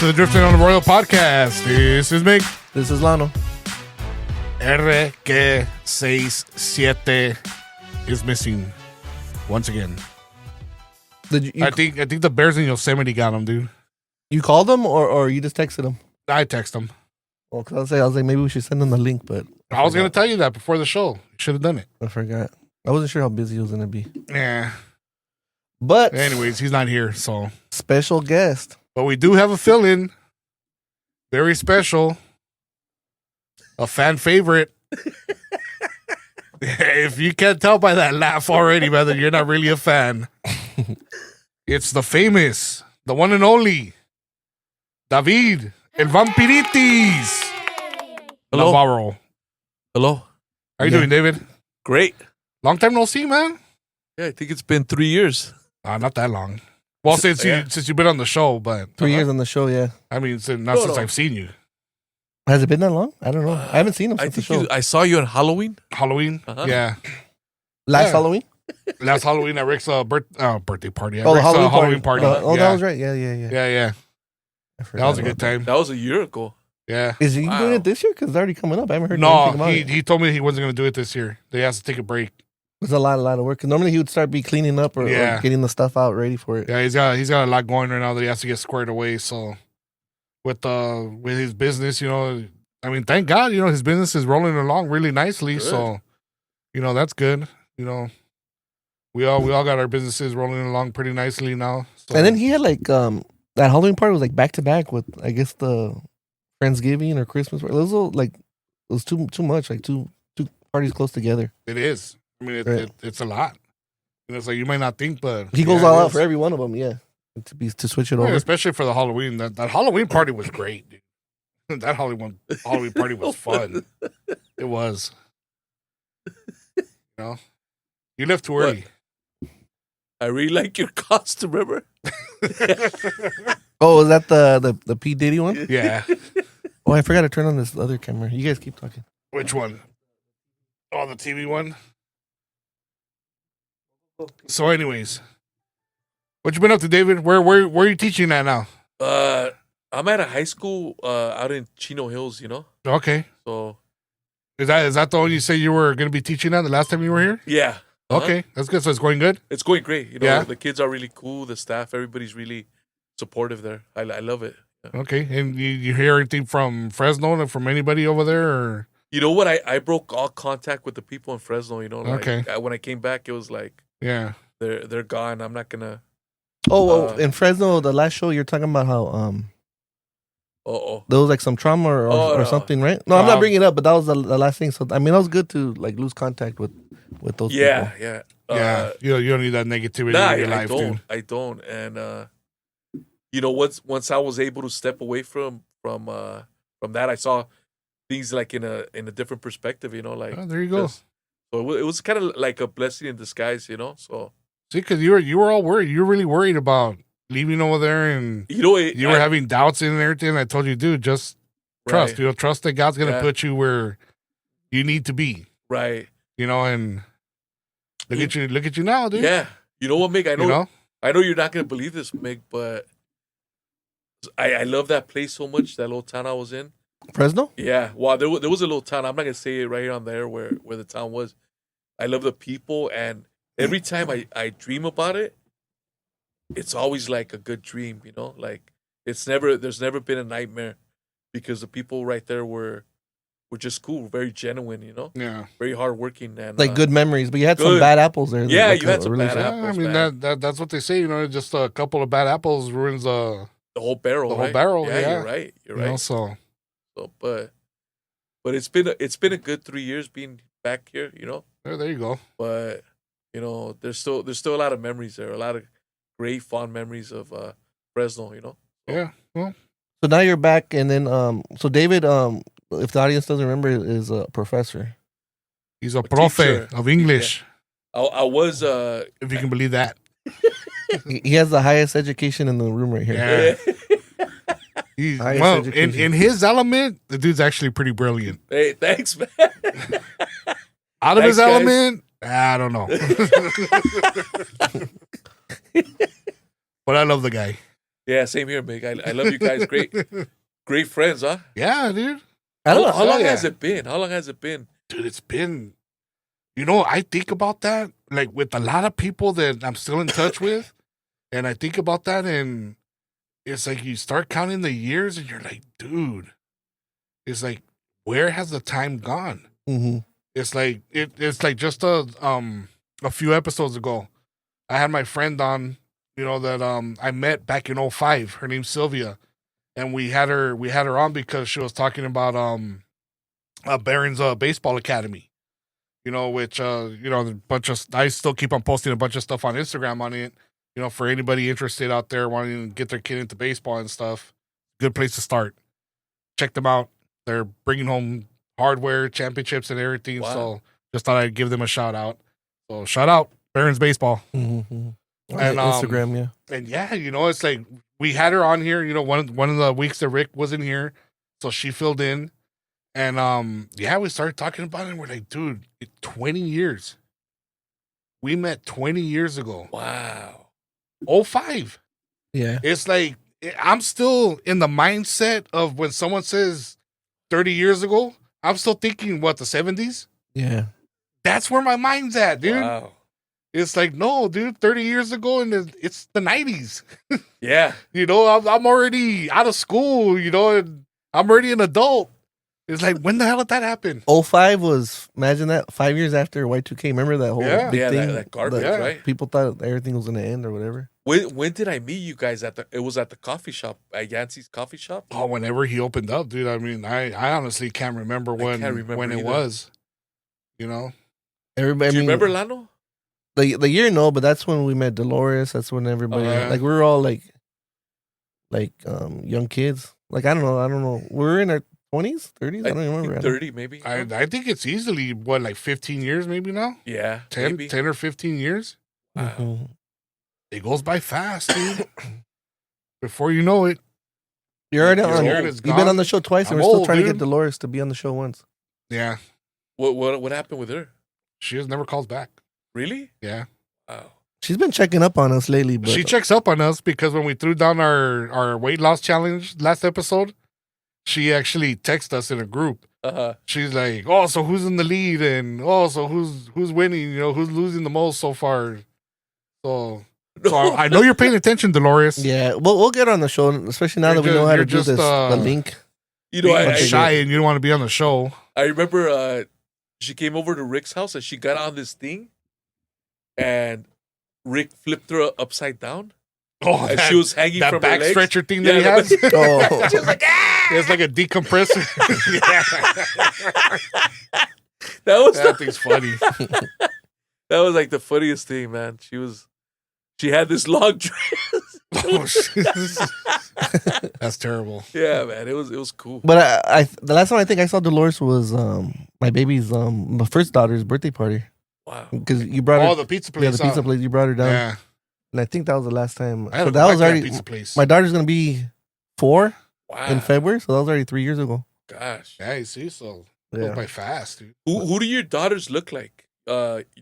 to the Drifting on the Arroyo podcast. This is Mick. This is Lano. RQ67 is missing once again. Did you I think the bears in Yosemite got him, dude. you called him or you just texted him? I text him. Well, cause I was like, maybe we should send him the link, but I was going to tell you that before the show. Should have done it. I forgot. I wasn't sure how busy he was gonna be. Yeah. But Anyways, he's not here, so. special guest. But we do have a fill-in. Very special. A fan favorite. If you can't tell by that laugh already, brother, you're not really a fan. It's the famous, the one and only, David El Vampiritis. Hello. Navarro. Hello. How you doing, David? Great. Long time no see, man. Yeah, I think it's been 3 years. Not that long. Well, since you've been on the show, but 3 years on the show, yeah. I mean, since I've seen you. Has it been that long? I don't know. I haven't seen him I since the think show. I saw you on Halloween. Halloween, yeah. Last yeah. Halloween? Last Halloween at Rick's birthday party. At Oh, the Rick's, Halloween party. yeah. That was right. Yeah. Yeah. I forgot That was a about good time. That was a year ago. Yeah. Is he Wow. doing it this year? Because it's already coming up. I haven't heard No, anything about it. he told me he wasn't going to do it this year. They has to take a break. It's a lot of work. 'Cause normally he would start be cleaning up or Yeah. getting the stuff out ready for it. Yeah, he's got a lot going right now that he has to get squared away. So with his business, I mean, thank God, his business is rolling along really nicely. Good. So, that's good. We all got our businesses rolling along pretty nicely now. So. And then he had that Halloween party was like back to back with I guess the Friendsgiving or Christmas party. It was it was too much, like two parties close together. It is. I mean, Right. it's a lot. It's like you might not think, but He goes yeah, all it out is. for every one of them, yeah. To switch it Yeah, over. especially for the Halloween. That Halloween party was great, dude. That Halloween party was fun. It was. You left too early. I really like your costume, remember? Oh, is that the P Diddy one? Yeah. Oh, I forgot to turn on this other camera. You guys keep talking. Which one? Oh, the TV one. So, anyways, what you been up to, David? Where are you teaching at now? I'm at a high school out in Chino Hills, Okay. So, Is that the one you say you were going to be teaching at the last time you were here? yeah. Okay, that's good. So it's going good. It's going great. Yeah. The kids are really cool. The staff, everybody's really supportive there. I love it. Yeah. Okay, and you hear anything from Fresno and from anybody over there? Or? You know what? I broke all contact with the people in Fresno, Okay. When I came back, it was like, Yeah. they're gone. I'm not gonna. In Fresno, the last show you're talking about how Oh. there was like some trauma or No. something, right? No, I'm not bringing it up, but that was the last thing. So I mean, that was good to like lose contact with those people. Yeah. Yeah, you don't need that negativity Nah, in your I life, don't. dude. I don't. And once I was able to step away from that, I saw things like in a different perspective. Like Oh, there you go. So it was kind of like a blessing in disguise. So See, because you were all worried. You were really worried about leaving over there, and you were having doubts and everything. I told you, dude, just trust. Right. Trust that God's gonna Yeah. put you where you need to be. Right. And look at you now, dude. Yeah. You know what, Mick? I know. You know? I know you're not gonna believe this, Mick, but I love that place so much. That little town I was in. Fresno? Yeah. Wow. There was a little town. I'm not gonna say it right here on there where the town was. I love the people, and every time I dream about it, it's always like a good dream. Like there's never been a nightmare because the people right there were just cool, very genuine. Yeah. Very hardworking and Like good memories, but you had some good. bad apples there. Yeah, Like you had some really bad sad- apples. I mean man. that's what they say. Just a couple of bad apples ruins The whole barrel. the whole right? barrel, Yeah, yeah. you're right. You're right. So So, but it's been a good 3 years being back here. there you go. But there's still a lot of memories there. A lot of great fond memories of Fresno. Yeah. Well, So now you're back, and then so David, if the audience doesn't remember, is a professor. he's a profe teacher. of English, I was if you can believe that. He has the highest education in the room right here. Yeah. Highest Well, education. in his element, the dude's actually pretty brilliant. Hey, thanks, man. Out of his Thanks, guys. element, I don't know. But I love the guy. Yeah, same here, Mig. I love you guys. Great friends, huh? Yeah, dude. I don't know. How long yeah. has it been? How long has it been? Dude, it's been, I think about that, like with a lot of people that I'm still in touch with. And I think about that, and it's like you start counting the years and you're like, dude, it's like, where has the time gone? Mm-hmm. It's like, it's like just a few episodes ago, I had my friend on, that I met back in '05. Her name's Sylvia. And we had her on because she was talking about Barron's baseball academy, which a bunch of, I still keep on posting a bunch of stuff on Instagram on it, for anybody interested out there wanting to get their kid into baseball and stuff. Good place to start. Check them out. They're bringing home hardware, championships, and everything. Wow. So just thought I'd give them a shout out. So shout out Barron's baseball. Mm-hmm. And Instagram, yeah. And yeah, it's like we had her on here, one of the weeks that Rick wasn't here, so she filled in. And yeah, we started talking about it, and we're like, dude, 20 years. We met 20 years ago. Wow. 05. Yeah. It's like I'm still in the mindset of when someone says 30 years ago, I'm still thinking what, the 70s? Yeah. That's where my mind's at, dude. Wow. It's like, no, dude, 30 years ago, and it's the 90s. Yeah. I'm already out of school, and I'm already an adult. It's like, when the hell did that happen? 05 was, imagine that, 5 years after Y2K. Remember that whole Yeah. big thing? That garbage, that right? People thought everything was going to end or whatever. When did I meet you guys it was at the coffee shop, at Yancey's coffee shop? Oh, whenever he opened up, dude. I mean, I honestly can't remember when either. it was. Everybody, Do you remember Lano? The year, no, but that's when we met Dolores. That's when everybody, yeah. like, we were all like young kids. Like, I don't know. We were in our 20s, 30s? I don't remember. 30 maybe. I think it's easily, like 15 years maybe now? Yeah. 10 maybe. 10 or 15 years? Wow. Mhm. It goes by fast, dude. Before you know it. You're already You're on. here and it's You've been gone. on the show twice, and I'm we're still old, trying to dude. get Dolores to be on the show once. Yeah. What happened with her? She has never calls back. Really? Yeah. Wow. She's been checking up on us lately, but She checks up on us because when we threw down our weight loss challenge last episode, she actually texted us in a group. Uh-huh. She's like, "Oh, so who's in the lead? And so who's winning? Who's losing the most so far?" So I know you're paying attention, Dolores. yeah, we'll get on the show, especially now You're that we know how to you're do just, this. The link. You know, Being I shy and you don't want to be on the show. I remember she came over to Rick's house and she got on this thing and Rick flipped her upside down. Oh, And she was hanging that from back her legs. stretcher thing that he Yeah, has. Oh, She was like, ah! It's like a decompressor. That was That thing's funny. that was like the funniest thing, man. She had this long dress. Oh, shit. That's terrible. Yeah, man. It was cool. but I the last time I think I saw Dolores was my baby's my first daughter's birthday party Wow. because you brought her. Oh, the pizza place. Yeah, the pizza place. You brought her down, Yeah. and I think that was the last time. I had So to that go was back to already. pizza place. My daughter's gonna be 4 Wow. in February, so that was already 3 years ago. Gosh. Yeah, you see, so it Yeah. goes by fast, dude. Who do your daughters look like?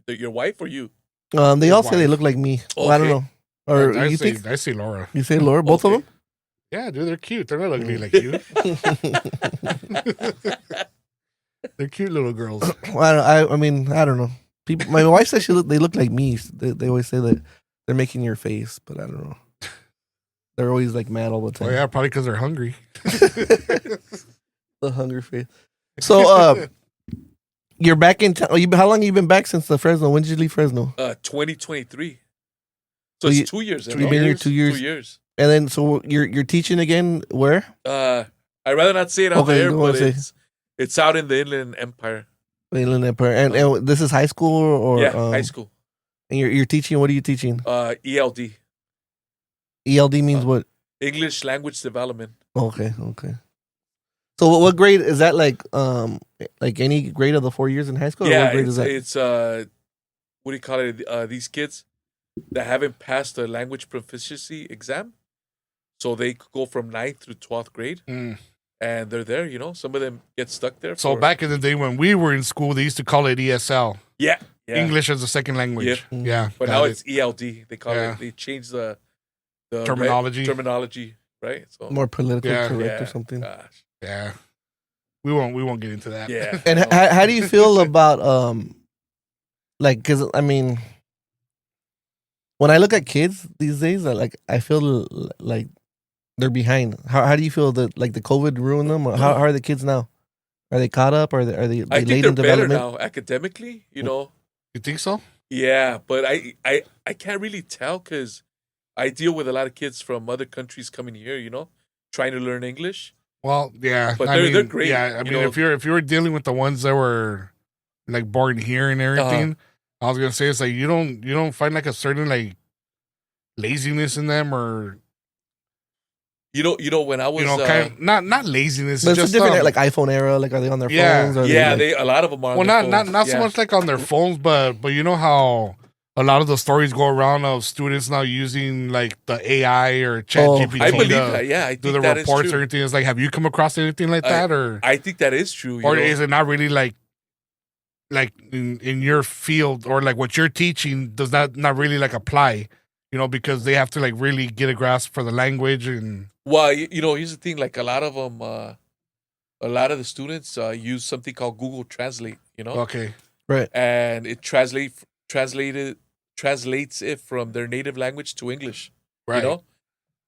Your wife or you? They His all say they wife. look like me. Well, I don't Okay. know. Or I you say, think I say Laura. you say Laura? Both Okay. of Yeah, dude, they're cute. They're not ugly like you. them? They're cute little girls. I mean, I don't know. People, my wife says they look like me. They always say that they're making your face, but I don't know. They're always like mad all the Oh time. yeah, probably because they're hungry. The hunger face. So, you're back in town. How long have you been back since the Fresno? When did you leave Fresno? 2023. So So it's you- 2 years. You've been here 2 years. 2 years. And then, so you're teaching again where? I'd rather not say it on Okay, there, you don't wanna but say. it's out in the Inland Empire. Inland Empire. And this is high school or Yeah, high school. And you're teaching. What are you teaching? ELD, ELD means what? English Language Development. Okay. So what grade is that? Like any grade of the 4 years in high school? Or Yeah, what grade is that? it's what do you call it? These kids that haven't passed the language proficiency exam, so they could go from 9th through 12th grade, Mm. and they're there. Some of them get stuck there. So for- back in the day when we were in school, they used to call it ESL, yeah, English as a second language. Yep. Yeah, but got now it. it's ELD. They call Yeah. it. They changed the the terminology. right? So More politically Yeah. correct or something. Gosh. Yeah, we won't get into that. Yeah. And no. how do you feel about like, because I mean, when I look at kids these days, I feel like they're behind. How do you feel that like the COVID ruined them? Or how are the kids now? Are they caught up? Or are they I think late they're in better development? now academically. You know. You think so? Yeah, but I can't really tell because I deal with a lot of kids from other countries coming here. You know, trying to learn English. Well, yeah, But I they're mean, great, Yeah, I you mean, know. if you were dealing with the ones that were like born here and everything, I was gonna say it's like you don't find like a certain like laziness in them or You know when I was kind of, not laziness, But it's just a different like iPhone era. Like, are they on their Yeah. phones? Are yeah, they, like, a lot of them are. well, on their not phones. so Yeah. much like on their phones, but you know how a lot of the stories go around of students now using like the AI or Chat GPT I believe to that. Yeah, I do think the that is reports or true. anything. It's like, have you come across anything like that, or I think that is true. You know? is it not really like in your field, or like what you're teaching does not really like apply, because they have to like really get a grasp for the language and Well, you know, here's the thing. Like a lot of them, a lot of the students use something called Google Translate. You know, okay, right? and it translates it from their native language to English. right? You know,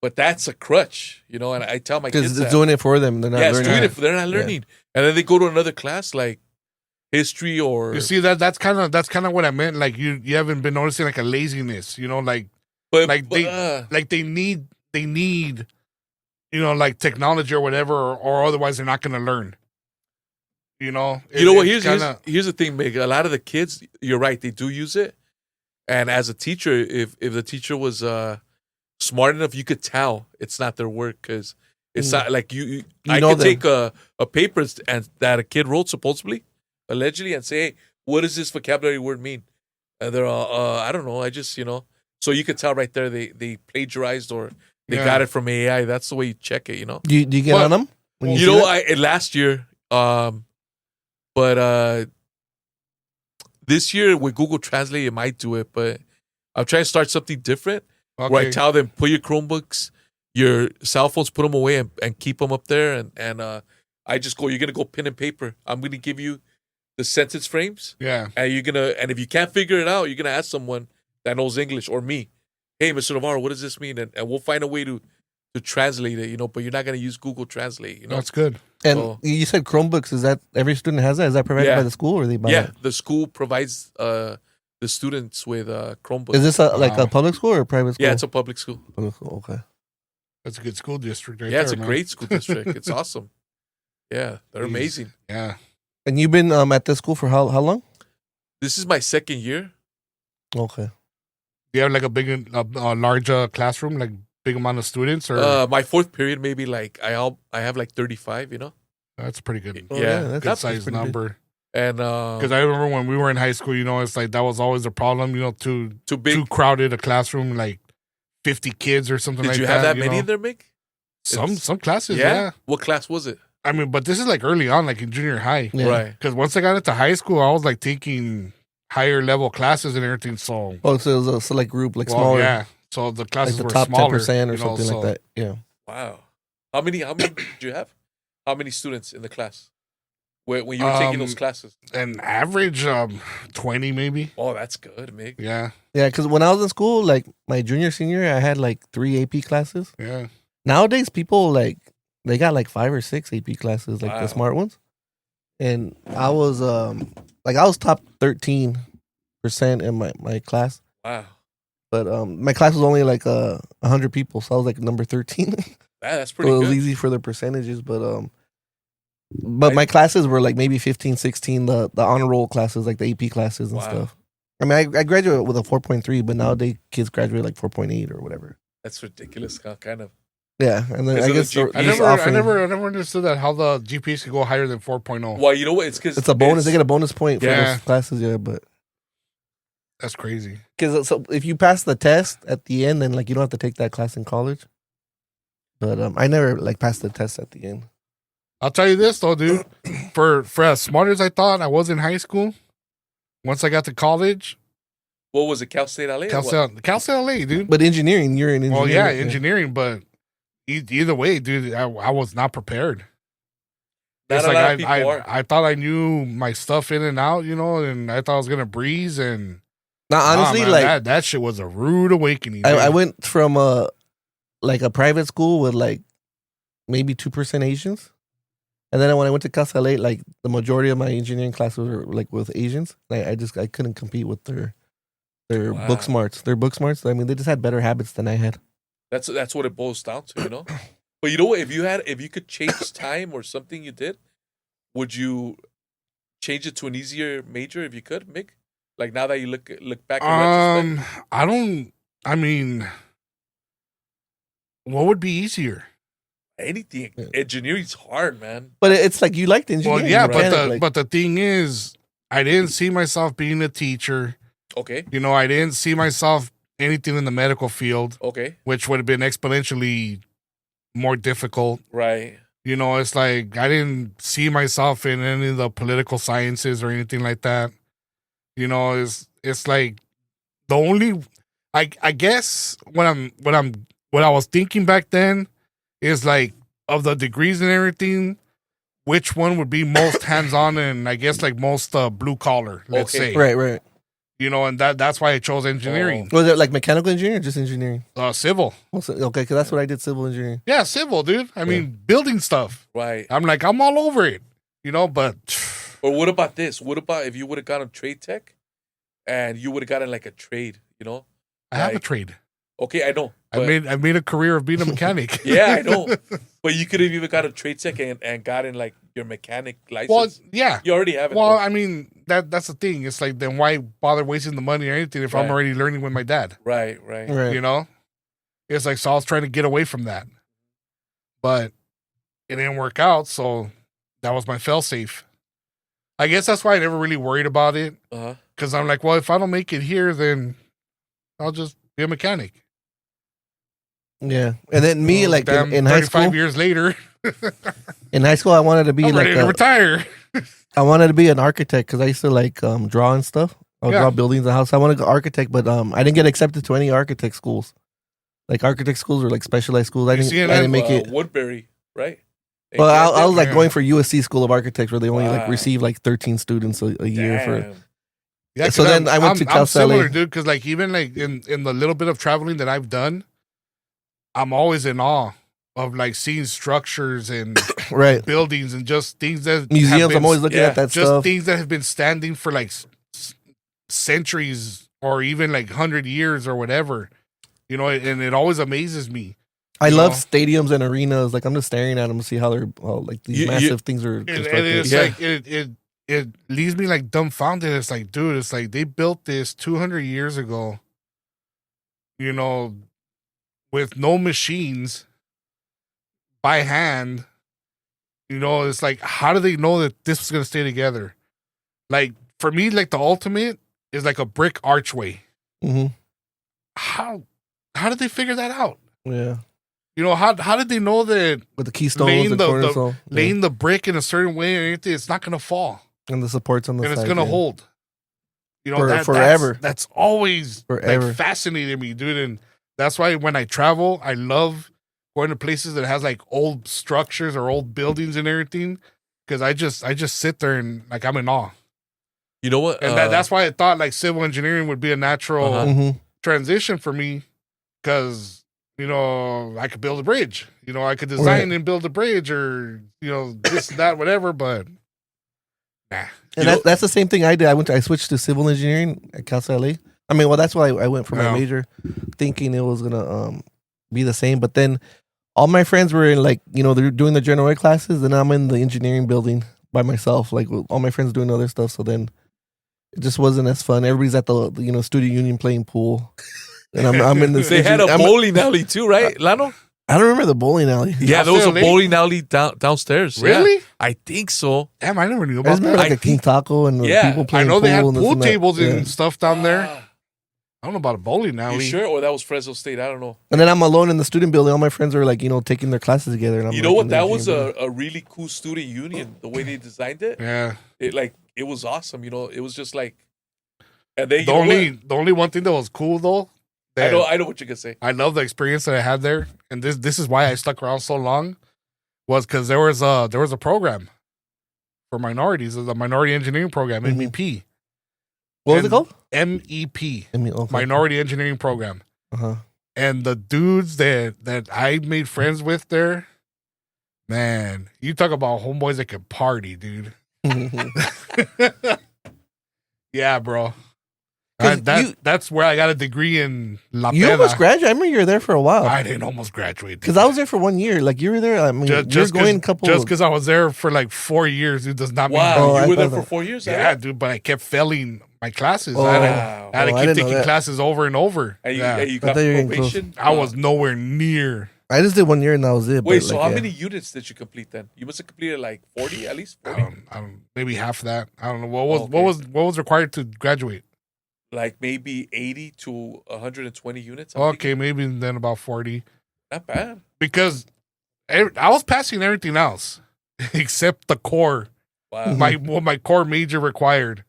but that's a crutch. You know, and I tell my Because kids it's that. doing it for them. They're not Yeah, it's learning. doing it. They're not learning, and then they go to another class like history or. You see that's kind of what I meant. Like you haven't been noticing like a laziness, like But they need like technology or whatever, or otherwise they're not going to learn. You know what? Here's the thing, Meg. A lot of the kids, you're right, they do use it. And as a teacher, if the teacher was smart enough, you could tell it's not their work because it's not like I could take a paper and that a kid wrote supposedly, allegedly, and say, "Hey, what does this vocabulary word mean?" And they're all, I don't know. I just so you could tell right there they plagiarized or they got it from AI. That's the way you check it. Do you get on them? Last year. But this year with Google Translate, it might do it. But I'm trying to start something different where I tell them, put your Chromebooks, your cell phones, put them away and keep them up there. And I just go, you're going to go pen and paper. I'm going to give you the sentence frames. Yeah. And and if you can't figure it out, you're going to ask someone that knows English or me. Hey, Mr. Navarro, what does this mean? And we'll find a way to translate it, but you're not going to use Google Translate, That's good. And you said Chromebooks. Is that every student has that? Is that provided by the school or they buy it? The school provides the students with Chromebooks. Is this like a public school or a private school? Yeah, it's a public school. Public school, okay. That's a good school district right Yeah, there, it's a man. great school district. It's awesome. Yeah, they're amazing. Yeah. And you've been at this school for how long? This is my second year. Okay. Do you have like a big, large classroom, like big amount of students, or my fourth period maybe like I have like 35. That's pretty good. Yeah, Good size number. Big. And because I remember when we were in high school, it's like that was always a problem. Too big, too crowded a classroom, like 50 kids or something like that. Did you have that many in there, Mick? Some classes, yeah. What class was it? I mean, but this is like early on, like in junior high, right? Because once I got into high school, I was like taking higher level classes and everything. So so it was a select group, like smaller. Yeah. So the classes like the were top smaller, 10% or something like that. Yeah. Wow. How many did you have? How many students in the class when you were taking those classes? An average 20 maybe. Oh, that's good, Mick. Yeah. Yeah, because when I was in school, like my junior, senior, I had like 3 AP classes. Yeah. Nowadays, people they got like 5 or 6 AP classes, like the smart ones. And I was I was top 13% in my class. Wow. But my class was only like 100 people, so I was like number 13. That's pretty so it good. was easy for the percentages, but my classes were like maybe 15, 16, the honor roll classes, like the AP classes and stuff. I mean, I graduated with a 4.3, but nowadays kids graduate like 4.8 or whatever. That's ridiculous, kind of. Yeah, and then I guess I never understood that how the GPAs could go higher than 4.0. Well, you know what? It's because it's a bonus. They get a bonus point for those classes, but that's crazy. Because if you pass the test at the end, then like you don't have to take that class in college. But I never like passed the test at the end. I'll tell you this though, dude. For as smart as I thought I was in high school, once I got to college, What was it, Cal State LA? Cal State LA, dude. But engineering, you're in engineering. Well, yeah, right? engineering, but either way, dude, I was not prepared. Not It's a like lot of people are. I thought I knew my stuff in and out, and I thought I was gonna breeze. And Now, honestly, man, like that shit was a rude awakening. I dude. went from a private school with like maybe 2% Asians, and then when I went to Casa Late, like the majority of my engineering classes were like with Asians. I couldn't compete with their Wow. book smarts. Their book smarts. I mean, they just had better habits than I had. That's what it boils down to. But you know what? If you could change time or something you did, would you change it to an easier major if you could, Mick? Like now that you look back in retrospect? I mean, what would be easier? Anything. Engineering's hard, man. But it's like you liked engineering. Well, yeah, right? but the thing is, I didn't see myself being a teacher. Okay. I didn't see myself anything in the medical field, Okay. which would have been exponentially more difficult. Right. It's like I didn't see myself in any of the political sciences or anything like that. It's like the only I guess what I was thinking back then is like of the degrees and everything, which one would be most hands on and I guess like most blue collar, let's say. Right. And that's why I chose engineering. Was it like mechanical engineering or just engineering? Civil. Okay, because that's what I did, civil engineering. Yeah, civil, dude. I mean, building stuff. Right. I'm all over it, but. Or what about this? What about if you would have gotten trade tech and you would have gotten like a trade, I have a trade. Okay, I know. I made a career of being a mechanic. Yeah, I know. But you could have even got a trade tech and gotten like your mechanic license. Well, yeah. You already have it. Well, though. I mean, that's the thing. It's like, then why bother wasting the money or anything if I'm Right. already learning with my dad? Right. It's like, so I was trying to get away from that. But it didn't work out, so that was my fail-safe. I guess that's why I never really worried about it. Uh-huh. Because I'm like, well, if I don't make it here, then I'll just be a mechanic. Yeah, and then me, like in high school, 35 years later, in high school, I wanted to be I'm like ready to retire. I wanted to be an architect because I used to like draw and stuff. I would Yeah. draw buildings and houses. I wanted to go architect, but I didn't get accepted to any architect schools. Like architect schools or like specialized schools. I didn't make it. Woodbury, right? Well, I was like Yeah. going for USC School of Architects where they only like Wow. receive like 13 students a year for. Damn. Yeah, So 'cause then I went to Cal I'm similar, State. dude, because like even like in the little bit of traveling that I've done, I'm always in awe of like seeing structures and Right. buildings and just things that have Museums. been- I'm always looking yeah, at that just stuff. things that have been standing for like centuries or even like 100 years or whatever, and it always amazes me. I you love know? stadiums and arenas. Like I'm just staring at them to see how they're like these You- massive things are And constructed. it's Yeah. like it leaves me like dumbfounded. It's like, dude, it's like they built this 200 years ago, with no machines by hand. It's like, how do they know that this was going to stay together? Like, for me, like the ultimate is like a brick archway. hmm How did they figure that out? Yeah, How did they know that with the keystones laying and the- cornerstone, laying the brick in a certain way or anything, it's not going to fall and the supports on the and it's side, going to yeah. hold. Forever. That's always Forever. like fascinated me, dude. And that's why when I travel, I love going to places that has like old structures or old buildings and everything. Because I just sit there and like I'm in awe. You know what? And that's why I thought like civil engineering would be a natural Uh-huh. Mhm. transition for me. Because I could build a bridge. I could design and build a bridge or this, that, whatever. But nah. And that's the same thing I did. I switched to civil engineering at Cal State LA. I mean, well, that's why I went for my Yeah. major, thinking it was gonna be the same. But then all my friends were in like they're doing the general ed classes, and I'm in the engineering building by myself. Like with all my friends doing other stuff. So then it just wasn't as fun. Everybody's at the student union playing pool, and I'm in this. they had a bowling alley too, right, Lano? I don't remember the bowling alley. Yeah, there was a Really? bowling alley downstairs. Yeah. Really? I think so. Damn, I never knew I about just remember that. like a King Taco and Yeah, people I playing know they had pool and this pool and that. tables Yeah. and stuff down there. Ah, I don't know about a bowling alley. you sure? Or that was Fresno State? I don't know. And then I'm alone in the student building. All my friends are like, taking their classes together. And I'm You like know what? in the That was engineering building. a really cool student union. The way they designed it, Yeah. it was awesome. It was just like And then The only one thing that was cool though. I know what you're gonna say. I love the experience that I had there, and this is why I stuck around so long, was because there was a program for minorities, the Minority Engineering Program, MEP. What was it called? MEP, okay. Minority Engineering Program. Uh-huh. And the dudes that I made friends with there, man, you talk about homeboys that can party, dude. Yeah, bro. That's where I got a degree in La Peda. You almost graduated. I remember you were there for a while. I didn't almost graduate. Because I was there for 1 year. Like, you were there. I mean, just going a couple. Just because I was there for like 4 years, it does not mean. Wow, you were there for 4 years? Yeah, dude, but I kept failing my classes. Oh, I had to keep taking classes over and over. And yeah. you got probation? I was nowhere near. I just did 1 year and that was it. Wait, so how many units did you complete then? You must have completed like 40, at least 40? I don't, maybe half of that. I don't know. What was required to graduate? Like maybe 80 to 120 units. Okay, maybe then about 40. Not bad. Because I was passing everything else except the core. Wow. What my core major required.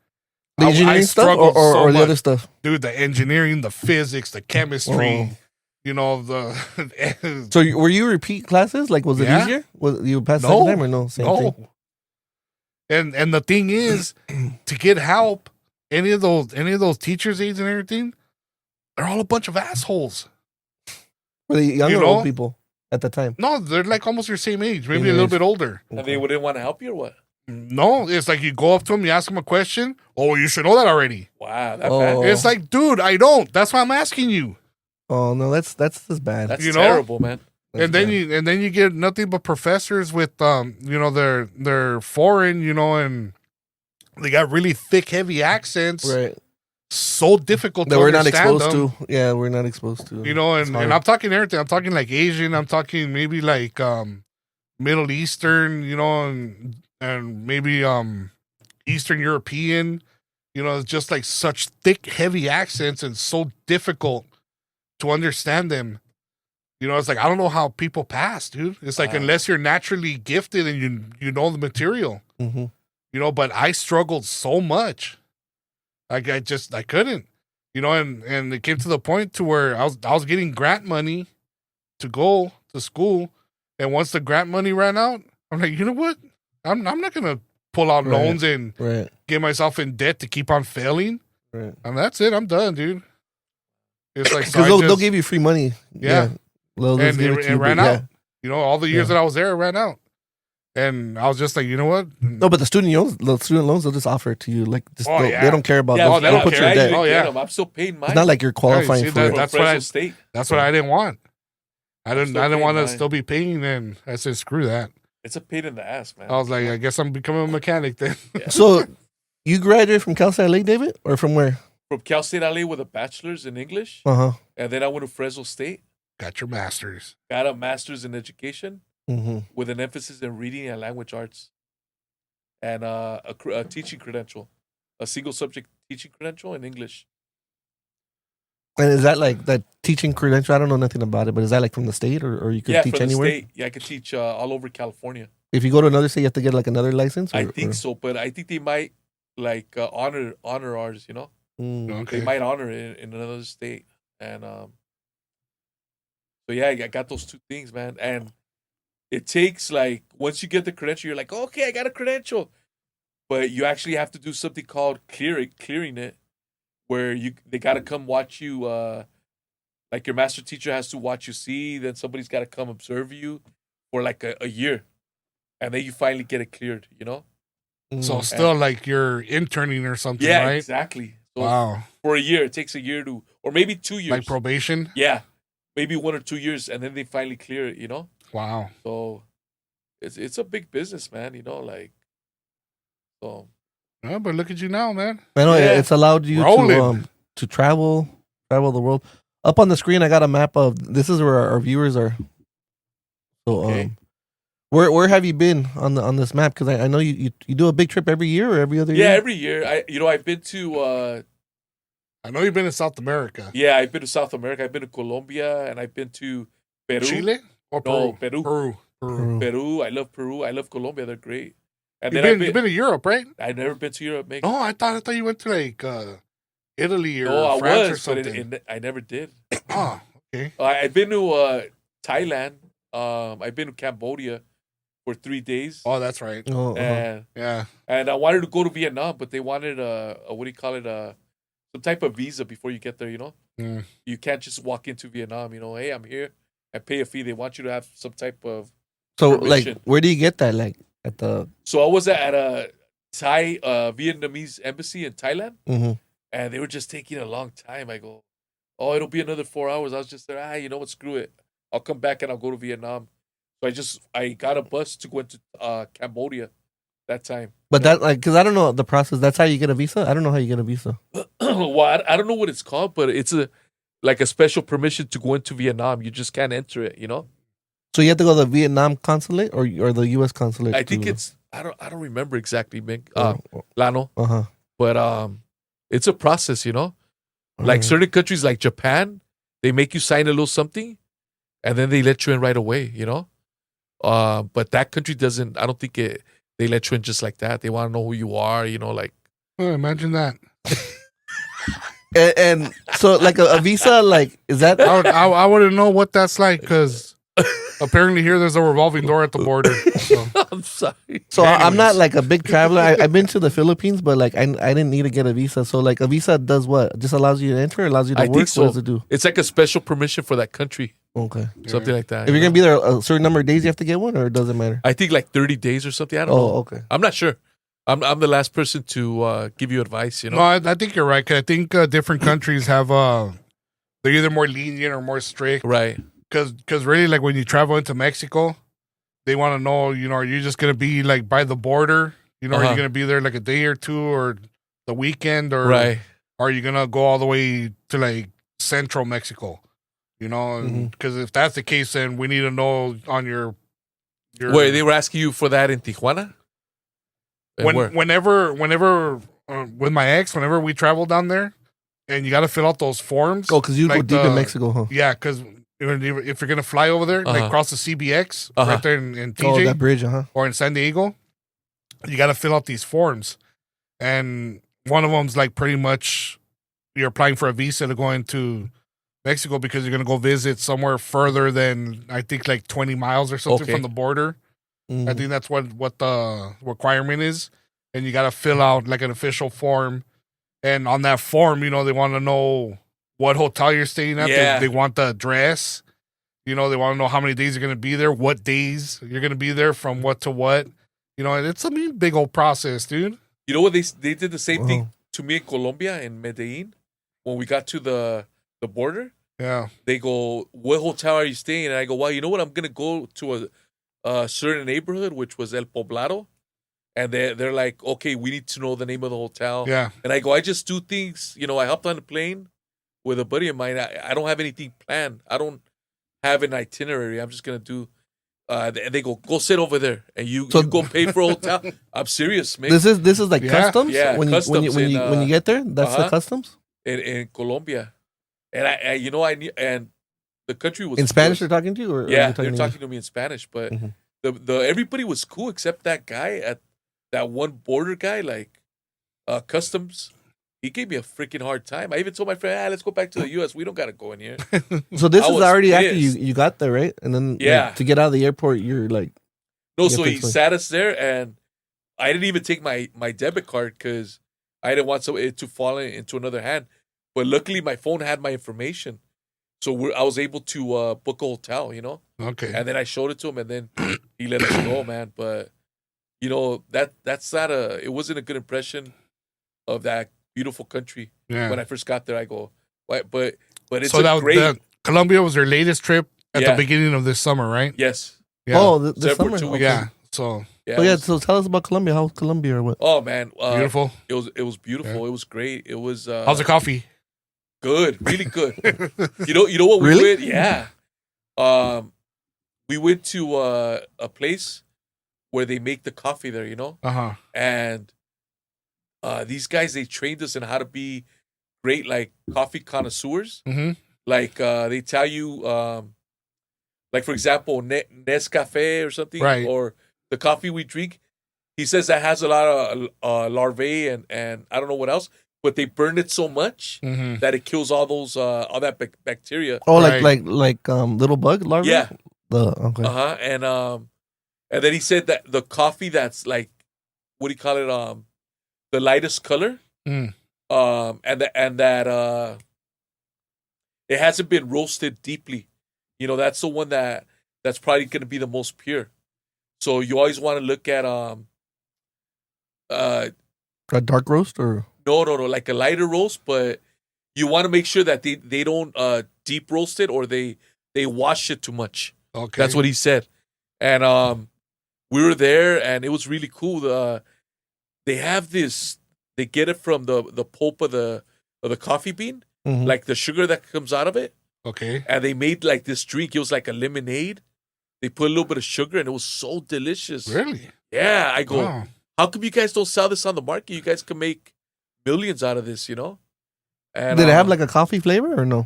The engineering stuff or the other stuff? Dude, the engineering, the physics, the chemistry, you know, So were you repeat classes? Like, was it easier? Was you pass second time or no? Same thing? And the thing is, to get help, any of those teachers' aides and everything, they're all a bunch of assholes. Were they young or old people at the time? No, they're like almost your same age, maybe a little bit older. And they wouldn't want to help you or what? No, it's like you go up to them, you ask them a question. Oh, you should know that already. Wow, that bad. It's like, dude, I don't. That's why I'm asking you. Oh no, that's just bad. That's terrible, man. And then you get nothing but professors with you know, they're foreign, you know, and they got really thick, heavy accents. Right. So difficult that to we're not understand exposed them. to. Yeah, we're not exposed to. You know, and I'm talking everything. I'm talking like Asian. I'm talking maybe like Middle Eastern, you know, and maybe Eastern European. You know, it's just like such thick, heavy accents and so difficult to understand them. You know, it's like I don't know how people pass, dude. It's like unless you're naturally gifted and you know the material. Mm-hmm. You know, but I struggled so much. Like I couldn't. You know, and it came to the point to where I was getting grant money to go to school, and once the grant money ran out, I'm like, you know what? I'm not gonna pull out loans and get myself in debt to keep on failing. Right. And that's it. I'm done, dude. It's like because they'll give you free money. Yeah. And it ran out. You know, all the years that I was there, it ran out. And I was just like, you know what? No, but the student loans, they'll just offer it to you. Like, they don't care about. Yeah, they don't put you in debt. I'm still paying mine. It's not like you're qualifying for it. That's what I didn't want. I didn't want to still be paying. And I said, screw that. It's a pain in the ass, man. I was like, I guess I'm becoming a mechanic then. Yeah. So, you graduated from Cal State LA, David, or from where? From Cal State LA with a bachelor's in English. And then I went to Fresno State. Got your master's. Got a master's in education. Mm-hmm. With an emphasis in reading and language arts, and a teaching credential, a single subject teaching credential in English. And is that like that teaching credential? I don't know nothing about it, but is that like from the state, or you could teach anywhere? State. Yeah, I could teach all over California. If you go to another state, you have to get like another license. I think so, but I think they might like honor ours. You know, Okay. They might honor it in another state, and so yeah, I got those two things, man, and. It takes like once you get the credential, you're like, okay, I got a credential, but you actually have to do something called clearing it, where they got to come watch you. Like your master teacher has to watch you see, then somebody's got to come observe you for like a year, and then you finally get it cleared. You know, so still like you're interning or something, yeah, right? Exactly. So wow. For a year, it takes a year or maybe 2 years, like probation. Yeah, maybe 1 or 2 years, and then they finally clear it. You know. Wow. So it's a big business, man, you know, like so. Yeah, but look at you now, man. I know it's allowed you to travel the world. Up on the screen I got a map of this is where our viewers are. So where have you been on this map? Because I know you do a big trip every year or every other year? Yeah, every year. I've been to I know you've been in South America. Yeah, I've been to South America. I've been to Colombia and I've been to Peru. Chile? Or Peru? No, Peru. Peru. I love Peru. I love Colombia. They're great. And you've been to Europe, right? I've never been to Europe. Oh, I thought you went to like Italy or No, I France or was, but something. I never did. Oh, okay. I've been to Thailand. I've been to Cambodia for 3 days, Oh, that's right. Oh, and Yeah. and I wanted to go to Vietnam, but they wanted a what do you call it? Some type of visa before you get there. You know, Mm. you can't just walk into Vietnam. You know, hey, I'm here. I pay a fee. They want you to have some type of So, like, permission. where do you get that? Like, at the. So I was at a Thai Vietnamese embassy in Thailand, Mm-hmm. and they were just taking a long time. I go, oh, it'll be another 4 hours. I was just there. You know what? Screw it. I'll come back and I'll go to Vietnam. So I got a bus to go into Cambodia that time. But that, like, because I don't know the process. That's how you get a visa? I don't know how you get a visa. Well, I don't know what it's called, but it's like a special permission to go into Vietnam. You just can't enter it. You know. So you have to go to the Vietnam consulate or the U.S. consulate? I think it's I don't remember exactly, Mick. Oh, Lano, uh-huh. but it's a process. You know. Like certain countries, like Japan, they make you sign a little something, and then they let you in right away. You know, but that country doesn't. I don't think they let you in just like that. They want to know who you are. You know, like Oh, imagine that. And so, like, a visa, like, is that. I wouldn't know what that's like because apparently here there's a revolving door at the border. So. I'm sorry. So I'm not Anyways. like a big traveler. I've been to the Philippines, but like I didn't need to get a visa. So like a visa does what? Just allows you to enter, or allows you to I work. think so. What does it do? It's like a special permission for that country, Okay. something like that. If you're you gonna know? be there a certain number of days, you have to get one, or it doesn't matter. I think like 30 days or something. I don't know. Oh, okay. I'm not sure. I'm the last person to give you advice. You know. No, I think you're right. 'Cause I think different countries have they're either more lenient or more strict. Right. Because really, like when you travel into Mexico, they want to know, are you just gonna be like by the border? Are you gonna be there like a day or two or the weekend, or Right. are you gonna go all the way to like central Mexico? Because if that's the case, then we need to know on your Wait, they were asking you for that in Tijuana? And where? whenever with my ex, whenever we travel down there, and you got to fill out those forms. Oh, because you go like deep in Mexico, huh? Yeah, because if you're gonna fly over there, like cross the CBX right there in TJ, Oh, that bridge, or in San Diego, you got to fill out these forms, and one of them's like pretty much you're applying for a visa to go into Mexico because you're gonna go visit somewhere further than I think like 20 miles or something from the border. Mm-hmm. I think that's what the requirement is, and you got to fill out like an official form, and on that form, they want to know what hotel you're staying at. Yeah. They want the address. They want to know how many days you're going to be there, what days you're going to be there, from what to what. And it's a big old process, dude. You know what? They did the same thing to me in Colombia, in Medellin. When we got to the border, Yeah. they go, what hotel are you staying? And I go, well, you know what? I'm going to go to a certain neighborhood, which was El Poblado. And they're like, okay, we need to know the name of the hotel. Yeah. And I go, I just do things. I hopped on a plane with a buddy of mine. I don't have anything planned. I don't have an itinerary. I'm just going to do. And they go sit over there, and you go pay for a hotel. I'm serious, man. This is like customs. Yeah, when customs when you get there, that's the customs in Colombia. And I knew, and the country was in Spanish. cool. They're talking to you, or Yeah, are they're talking to me in Spanish, but the everybody was cool except that guy at that one border guy, like customs. He gave me a freaking hard time. I even told my friend, let's go back to the U.S. We don't got to go in here. So this I is was already after pissed. you got there, right? And then Yeah. to get out of the airport, you're like, No, You so have to he explain. sat us there, and I didn't even take my debit card because I didn't want it to fall into another hand. But luckily, my phone had my information, so I was able to book a hotel, Okay. And then I showed it to him, and then he let us go, man. But that's not it wasn't a good impression of that beautiful country. Yeah. When I first got there, I go, what? But it's So great. Colombia was their latest trip at Yeah. the beginning of this summer, right? Yes. Yeah. oh, this Except for summer. 2 weeks. Yeah. So Yeah. Oh it yeah. was- So tell us about Colombia. How's Colombia or what? oh man, beautiful. It was beautiful. Yeah. It was great. It was. How's the coffee? Good, really good. You know what we Really? went? Yeah. We went to a place where they make the coffee there, Uh-huh. and these guys, they trained us in how to be great, like coffee connoisseurs. Mm-hmm. Like they tell you, like for example, Nescafe or something, Right. or the coffee we drink. He says that has a lot of larvae and I don't know what else, but they burn it so much Mm-hmm. that it kills all that bacteria. Oh, Right. like little bug larvae. Yeah. Okay. And then he said that the coffee that's like, what do you call it? The lightest color. Mm. And that it hasn't been roasted deeply. You know, that's the one that's probably going to be the most pure. So you always want to look at A dark roast or no, like a lighter roast, but you want to make sure that they don't deep roast it or they wash it too much. Okay. That's what he said. And we were there and it was really cool. They have this, they get it from the pulp of the coffee bean, Mhm. like the sugar that comes out of it. Okay. And they made like this drink. It was like a lemonade. They put a little bit of sugar and it was so delicious. Really? Yeah. I go, Wow. how come you guys don't sell this on the market? You guys can make millions out of this, you know? And, did it have like a coffee flavor or no?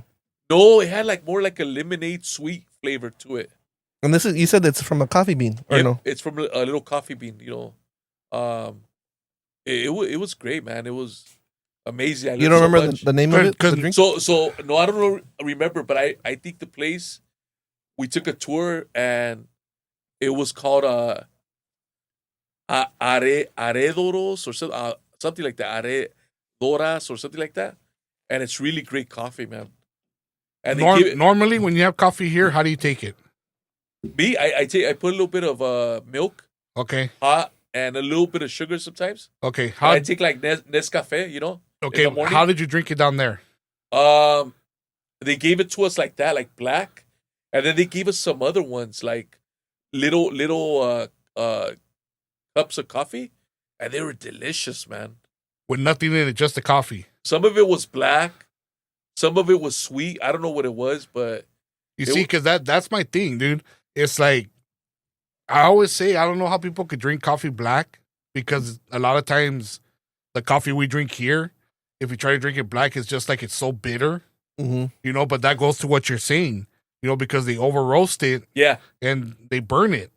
no, it had like more like a lemonade sweet flavor to it. And this is you said it's from a coffee bean or Yep, no? it's from a little coffee bean, you know. It was great, man. It was amazing. I You learned don't so remember much. the name of it? Cause- The drink? So no, I don't remember, but I think the place we took a tour and it was called Aredoros or something like that, Aredoras or something like that, and it's really great coffee, man. And they give it, Normally, when you have coffee here, how do you take it? me, I put a little bit of milk, Okay. hot, and a little bit of sugar sometimes. Okay. And How? I take like Nescafe, you know. Okay. in the morning. How did you drink it down there? They gave it to us like that, like black, and then they gave us some other ones like little cups of coffee, and they were delicious, man. With nothing in it, just the coffee. Some of it was black, some of it was sweet. I don't know what it was, but You It see, because that's my thing, dude. It's like I always say, I don't know how people could drink coffee black because a lot of times the coffee we drink here, if you try to drink it black, it's just like it's so bitter, Mm-hmm. you know. But that goes to what you're saying, you know, because they over roast it yeah, and they burn it,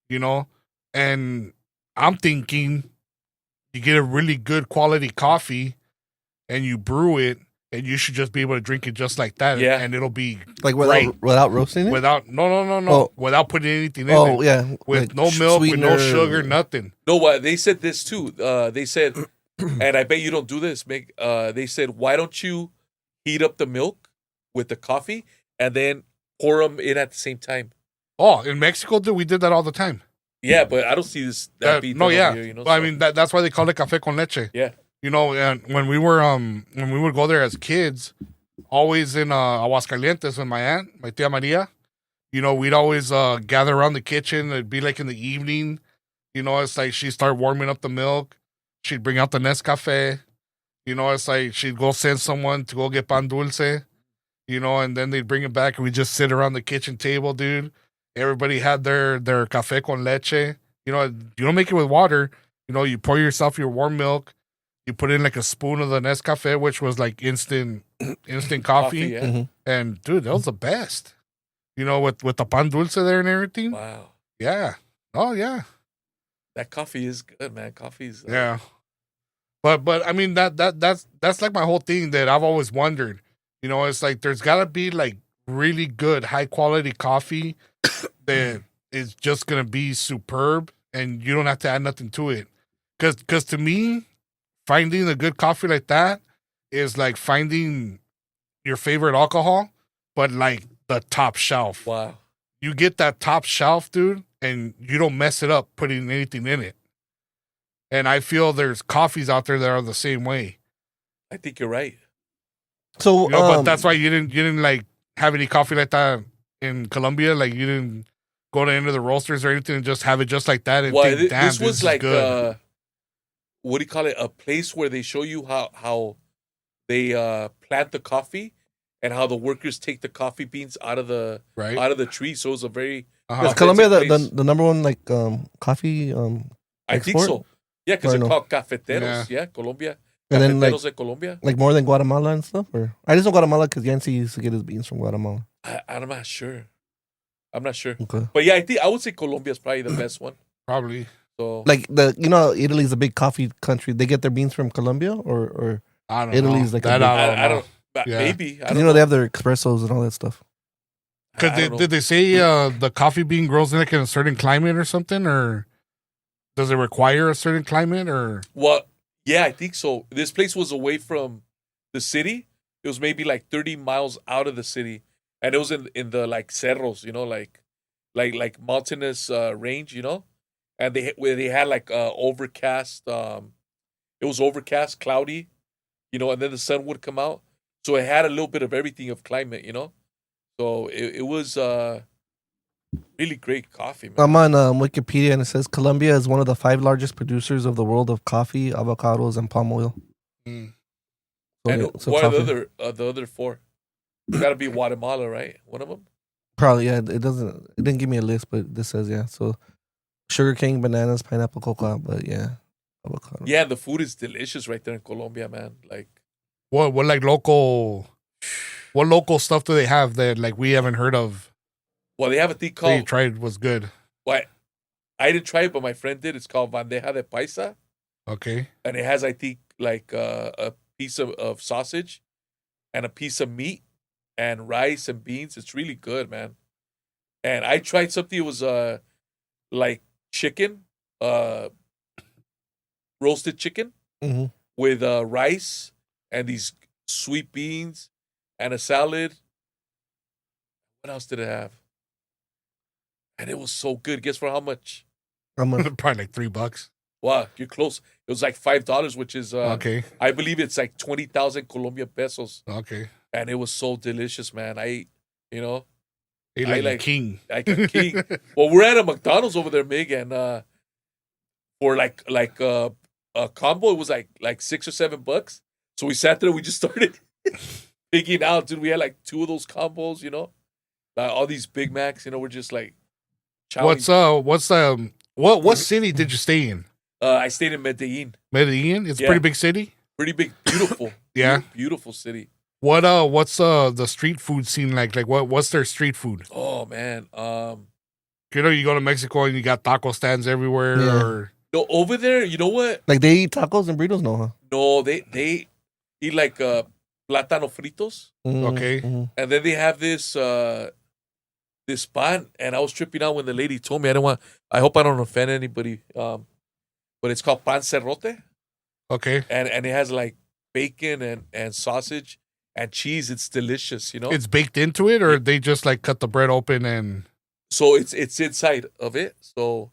you know. And I'm thinking you get a really good quality coffee and you brew it, and you should just be able to drink it just like that, Yeah. and it'll be Like Right. without roasting it? without no, Oh. without putting anything in it. Oh yeah. With like no milk, with no sweetener. sugar, nothing. no, what they said this too. They said, and I bet you don't do this. They said, why don't you heat up the milk with the coffee and then pour them in at the same time? Oh, in Mexico, dude, we did that all the time. Yeah, but I don't see that being No, done yeah. over here, you know. Well, I so- mean, that's why they call it café con leche. yeah, You know, and when we would go there as kids, always in Aguascalientes with my aunt, my tia Maria, you know, we'd always gather around the kitchen. It'd be like in the evening. You know, it's like she'd start warming up the milk. She'd bring out the Nescafe. You know, it's like she'd go send someone to go get pan dulce. You know, and then they'd bring it back and we'd just sit around the kitchen table, dude. Everybody had their café con leche. You know, you don't make it with water. You know, you pour yourself your warm milk. You put in like a spoon of the Nescafe, which was like instant coffee. yeah. Mhm. And dude, that was the best. You know, with the pan dulce there and everything. Wow, Yeah. Oh yeah. that coffee is good, man. Coffee's Yeah. But I mean that's like my whole thing that I've always wondered. You know, it's like there's gotta be like really good high quality coffee that is just gonna be superb and you don't have to add nothing to it. Cause to me, finding a good coffee like that is like finding your favorite alcohol, but like the top shelf. wow. You get that top shelf, dude, and you don't mess it up putting anything in it. And I feel there's coffees out there that are the same way. I think you're right. So You know, but that's why you didn't like have any coffee like that in Colombia. Like you didn't go to any of the roasters or anything and just have it just like that. And Well, think, damn, this was is like good. what do you call it? A place where they show you how they plant the coffee and how the workers take the coffee beans out of the right. tree. So it's a very Uh-huh. is Colombia place. the number one like coffee I think export? so. Yeah, because Or they're no? called cafeteros. Yeah, Colombia. And then Cafeteros de Colombia. like more than Guatemala and stuff? Or I just know Guatemala because Yancy used to get his beans from Guatemala. I'm not sure. I'm not sure. Okay. But yeah, I would say Colombia is probably the best one. Probably. So Like Italy's a big coffee country. They get their beans from Colombia or I don't Italy's know. like a That big- I don't know. Yeah. Maybe. I 'Cause don't they have their espressos and all that stuff. Because I don't know. did they say the coffee bean grows in like in a certain climate or something, or does it require a certain climate, or Well, yeah, I think so. This place was away from the city. It was maybe like 30 miles out of the city, and it was in the like cerros, like mountainous range, and where they had like overcast. It was overcast, cloudy, and then the sun would come out, so it had a little bit of everything of climate. So it was really great coffee, man. I'm on Wikipedia and it says Colombia is one of the 5 largest producers of the world of coffee, avocados, and palm oil. Mm. And yeah, so what are coffee. the other 4? Got to be Guatemala, right? One of them. Probably, yeah. It didn't give me a list, but this says, yeah. So sugarcane, bananas, pineapple, cocoa, but yeah, avocado. Yeah, the food is delicious right there in Colombia, man. Like, what local stuff do they have that like we haven't heard of? well, they have a thing That you called. tried was good. What? I didn't try it, but my friend did. It's called bandeja de paisa, Okay. and it has, I think, like a piece of sausage, and a piece of meat, and rice and beans. It's really good, man. And I tried something. It was like chicken, roasted chicken Mm-hmm. with rice and these sweet beans and a salad. What else did it have? And it was so good. Guess for how much? Probably like $3. Wow, you're close. It was like $5, which is Okay. I believe it's like 20,000 Colombian pesos. Okay. And it was so delicious, man. I He I like, a like- king. like a king. Well, we're at a McDonald's over there, Mig, and for like a combo, it was like $6 or $7. So we sat there, we just started picking out, dude. We had like 2 of those combos, all these Big Macs. We're just like chowing. What city did you stay in? I stayed in Medellin. Medellin? It's a Yeah. pretty big city. Pretty big, beautiful. Yeah. Beautiful city. What's the street food scene like? Like what's their street food? Oh man. You go to Mexico and you got taco stands everywhere, Yeah. or No, over there, you know what? Like they eat tacos and burritos, no, huh? No, they eat like plátano fritos, Okay. Mm-hmm. and then they have this pan, and I was tripping out when the lady told me. I hope I don't offend anybody. But it's called pan cerrote, okay, and it has like bacon and sausage and cheese. It's delicious, it's baked into it, or they just like cut the bread open and So it's inside of it. So,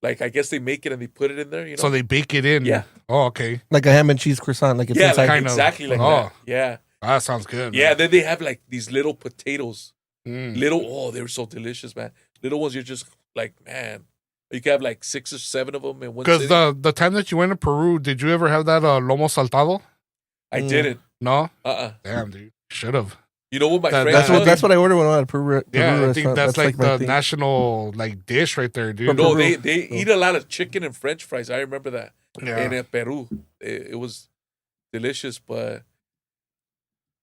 like, I guess they make it and they put it in there. so they bake it in. Yeah. Oh, okay. Like a ham and cheese croissant, like it's yeah, inside. like, kind of. exactly like Oh. that. Yeah, That sounds good. yeah. Then they have like these little potatoes. Man. They were so delicious, man. Little ones, you're just like, man. You can have like 6 or 7 of them in one Because sitting. the time that you went to Peru, did you ever have that lomo saltado? I didn't. No. Uh-uh. Damn, dude. Should have. You know what my friend That's told what me? that's what I ordered when I went to Peru. Yeah, I Peru think restaurant. that's like my the thing. national like dish right there, dude. No, Peru. they eat a lot of chicken and French fries. I remember that. Yeah. In Peru, it was delicious. But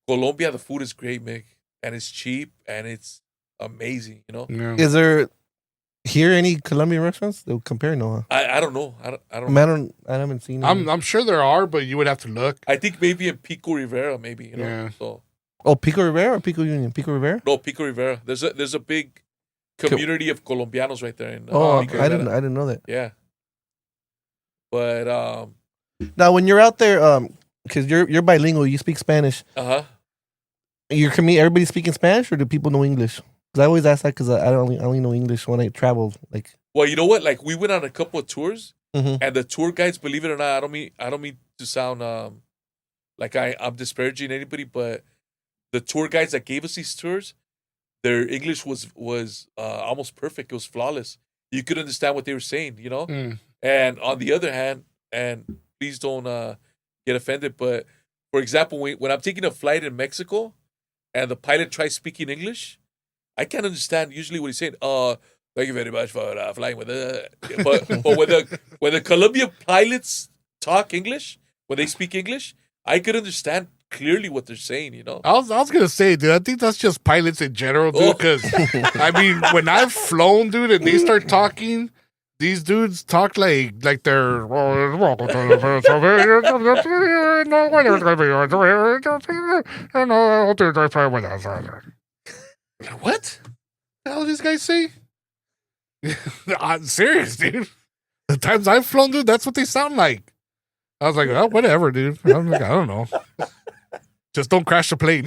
Colombia, the food is great, Mick, and it's cheap and it's amazing. Yeah. Is there here any Colombian restaurants that would compare? No, I don't know. I don't. I mean, I haven't seen. Any. I'm sure there are, but you would have to look. I think maybe in Pico Rivera, maybe. Yeah. So Oh, Pico Rivera or Pico Union? Pico Rivera. no, Pico Rivera. There's a big community of Colombianos right there in. Oh, Pico I Rivera. didn't know that. Yeah. But Now, when you're out there, because you're bilingual, you speak Spanish. Everybody speaking Spanish, or do people know English? Because I always ask that because I only know English when I travel. Like, well, you know what? Like we went on a couple of tours, Mhm. and the tour guides, believe it or not, I don't mean to sound like I'm disparaging anybody, but the tour guides that gave us these tours, their English was almost perfect. It was flawless. You could understand what they were saying, Mm. And on the other hand, and please don't get offended, but for example, when I'm taking a flight in Mexico, and the pilot tries speaking English, I can't understand usually what he's saying. Thank you very much for flying with us. But when the Colombian pilots talk English, when they speak English, I could understand clearly what they're saying. I was gonna say, dude, I think that's just pilots in general, dude. Oh. Because I mean, when I've flown, dude, and they start talking, these dudes talk like they're what the hell did these guys say? I'm serious, dude. The times I've flown, dude, that's what they sound like. I was like, oh, whatever, dude. I'm like, I don't know. Just don't crash the plane.